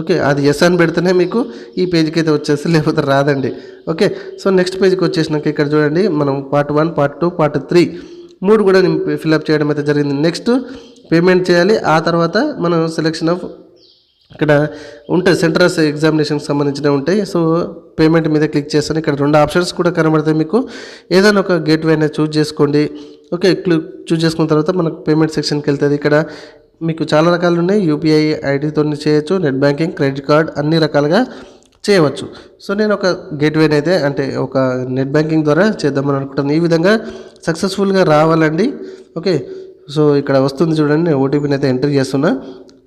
ఓకే. అది ఎస్ అని పెడితేనే మీకు ఈ పేజ్కి అయితే వచ్చేసి, లేకపోతే రాదండి. ఓకే. సో నెక్స్ట్ పేజ్కి వచ్చేసినాక ఇక్కడ చూడండి, మనం పార్ట్ 1, పార్ట్ 2, పార్ట్ 3 3 కూడా నేను ఫిల్అప్ చేయడం అయితే జరిగింది. నెక్స్ట్ పేమెంట్ చేయాలి. ఆ తర్వాత మనం సెలెక్షన్ ఆఫ్ ఇక్కడ ఉంటాయి, సెంట్రల్స్ ఎగ్జామినేషన్కి సంబంధించినవి ఉంటాయి. సో పేమెంట్ మీద క్లిక్ చేస్తాను. ఇక్కడ 2 ఆప్షన్స్ కూడా కనబడతాయి మీకు. ఏదైనా ఒక గేట్వే అనేది చూజ్ చేసుకోండి. ఓకే. చూజ్ చేసుకున్న తర్వాత మనకు పేమెంట్ సెక్షన్కి వెళ్తుంది. ఇక్కడ మీకు చాలా రకాలు ఉన్నాయి. యూపీఐ ఐడితో చేయొచ్చు, నెట్ బ్యాంకింగ్, క్రెడిట్ కార్డ్, అన్ని రకాలుగా చేయవచ్చు. సో నేను ఒక గేట్వేని అయితే అంటే ఒక నెట్ బ్యాంకింగ్ ద్వారా చేద్దామని అనుకుంటాను. ఈ విధంగా సక్సెస్ఫుల్గా రావాలండి. ఓకే. సో ఇక్కడ వస్తుంది చూడండి, నేను ఓటీపీని అయితే ఎంటర్ చేస్తున్నా.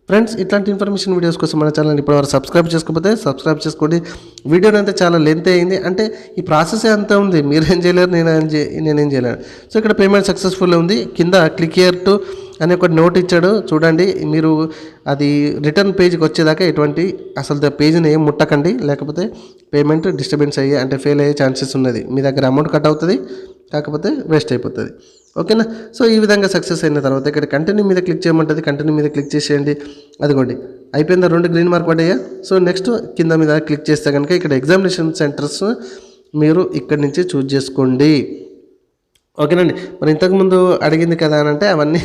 ఫ్రెండ్స్, ఇట్లాంటి ఇన్ఫర్మేషన్ వీడియోస్ కోసం మన ఛానల్ ఇప్పటివరకు సబ్స్క్రైబ్ చేసుకోకపోతే సబ్స్క్రైబ్ చేసుకోండి. వీడియోని అయితే చాలా లెంత్ అయింది, అంటే ఈ ప్రాసెస్ అంతా ఉంది, మీరేం చేయలేరు, నేనేం చేయలేను. సో ఇక్కడ పేమెంట్ సక్సెస్ఫుల్ ఉంది. కింద క్లిక్ హియర్ టు అని ఒక నోట్ ఇచ్చాడు చూడండి. మీరు అది రిటర్న్ పేజ్కి వచ్చేదాకా ఎటువంటి అసలు పేజ్ని ఏం ముట్టకండి, లేకపోతే పేమెంట్ డిస్టర్బెన్స్ అయ్యే అంటే ఫెయిల్ అయ్యే ఛాన్సెస్ ఉన్నది. మీ దగ్గర అమౌంట్ కట్ అవుతుంది, కాకపోతే వేస్ట్ అయిపోతుంది. ఓకేనా. సో ఈ విధంగా సక్సెస్ అయిన తర్వాత ఇక్కడ కంటిన్యూ మీద క్లిక్ చేయమంటుంది. కంటిన్యూ మీద క్లిక్ చేసేయండి. అదిగోండి అయిపోయిందా, 2 గ్రీన్ మార్క్ పడ్డాయా. సో నెక్స్ట్ కింద మీద క్లిక్ చేస్తే కనుక ఇక్కడ ఎగ్జామినేషన్ సెంటర్స్ మీరు ఇక్కడి నుంచి చూజ్ చేసుకోండి. ఓకేనండి. మరి ఇంతకుముందు అడిగింది కదా అని అంటే అవన్నీ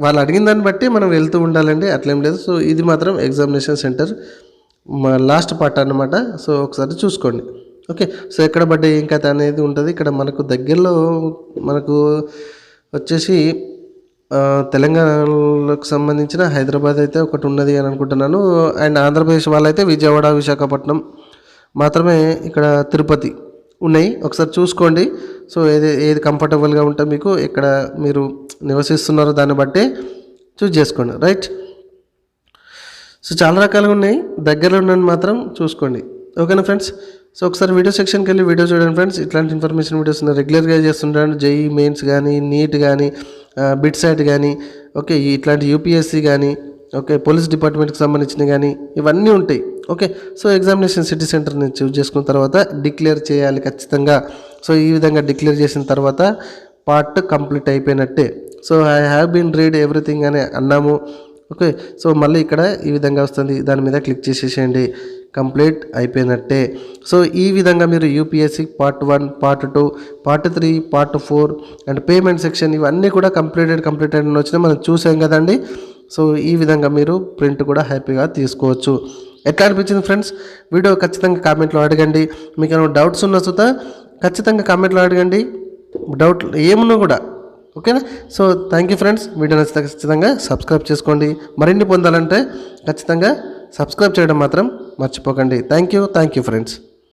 వాళ్ళు అడిగిన దాన్ని బట్టి మనం వెళ్తూ ఉండాలండి, అట్లేం లేదు. సో ఇది మాత్రం ఎగ్జామినేషన్ సెంటర్ లాస్ట్ పార్ట్ అన్నమాట. సో ఒకసారి చూసుకోండి. ఓకే. సో ఎక్కడ పడ్డా ఏం కథ అనేది ఉంటుంది. ఇక్కడ మనకు దగ్గరలో మనకు వచ్చేసి తెలంగాణకు సంబంధించిన హైదరాబాద్ అయితే ఒకటి ఉన్నది అని అనుకుంటున్నాను. అండ్ ఆంధ్రప్రదేశ్ వాళ్ళైతే విజయవాడ, విశాఖపట్నం మాత్రమే, ఇక్కడ తిరుపతి ఉన్నాయి. ఒకసారి చూసుకోండి. సో ఏది కంఫర్టబుల్గా ఉంటే మీకు ఎక్కడ మీరు నివసిస్తున్నారో దాన్ని బట్టి చూజ్ చేసుకోండి. రైట్. సో చాలా రకాలుగా ఉన్నాయి, దగ్గరలో ఉన్నది మాత్రం చూసుకోండి. ఓకేనా ఫ్రెండ్స్. సో ఒకసారి వీడియో సెక్షన్కి వెళ్ళి వీడియో చూడండి ఫ్రెండ్స్. ఇట్లాంటి ఇన్ఫర్మేషన్ వీడియోస్ రెగ్యులర్గా చేస్తుంటాను. జేఈ మెయిన్స్ కానీ, నీట్ కానీ, బిట్ సైట్ కానీ, ఓకే, ఇట్లాంటి యూపీఎస్సీ కానీ, ఓకే, పోలీస్ డిపార్ట్మెంట్కి సంబంధించినవి కానీ ఇవన్నీ ఉంటాయి. ఓకే. సో ఎగ్జామినేషన్ సిటీ సెంటర్ని చూజ్ చేసుకున్న తర్వాత డిక్లేర్ చేయాలి ఖచ్చితంగా. సో ఈ విధంగా డిక్లేర్ చేసిన తర్వాత పార్ట్ కంప్లీట్ అయిపోయినట్టే. So I have been read everything అని అన్నాము. ఓకే. సో మళ్ళీ ఇక్కడ ఈ విధంగా వస్తుంది, దాని మీద క్లిక్ చేసేసేయండి. కంప్లీట్ అయిపోయినట్టే. సో ఈ విధంగా మీరు UPSC part 1, part 2, part 3, part 4 and payment section ఇవన్నీ కూడా కంప్లీటెడ్ అని వచ్చినాయి, మనం చూసాం కదండి. సో ఈ విధంగా మీరు ప్రింట్ కూడా హ్యాపీగా తీసుకోవచ్చు. ఎట్లా అనిపించింది ఫ్రెండ్స్? వీడియో ఖచ్చితంగా కామెంట్లో అడగండి. మీకు ఏమైనా డౌట్స్ ఉన్న సుతా ఖచ్చితంగా కామెంట్లో అడగండి, డౌట్ ఏమున్నా కూడా. ఓకేనా? So thank you friends. Video నచ్చితే ఖచ్చితంగా సబ్స్క్రైబ్ చేసుకోండి. మరిన్ని పొందాలంటే ఖచ్చితంగా సబ్స్క్రైబ్ చేయడం మాత్రం మర్చిపోకండి. Thank you friends.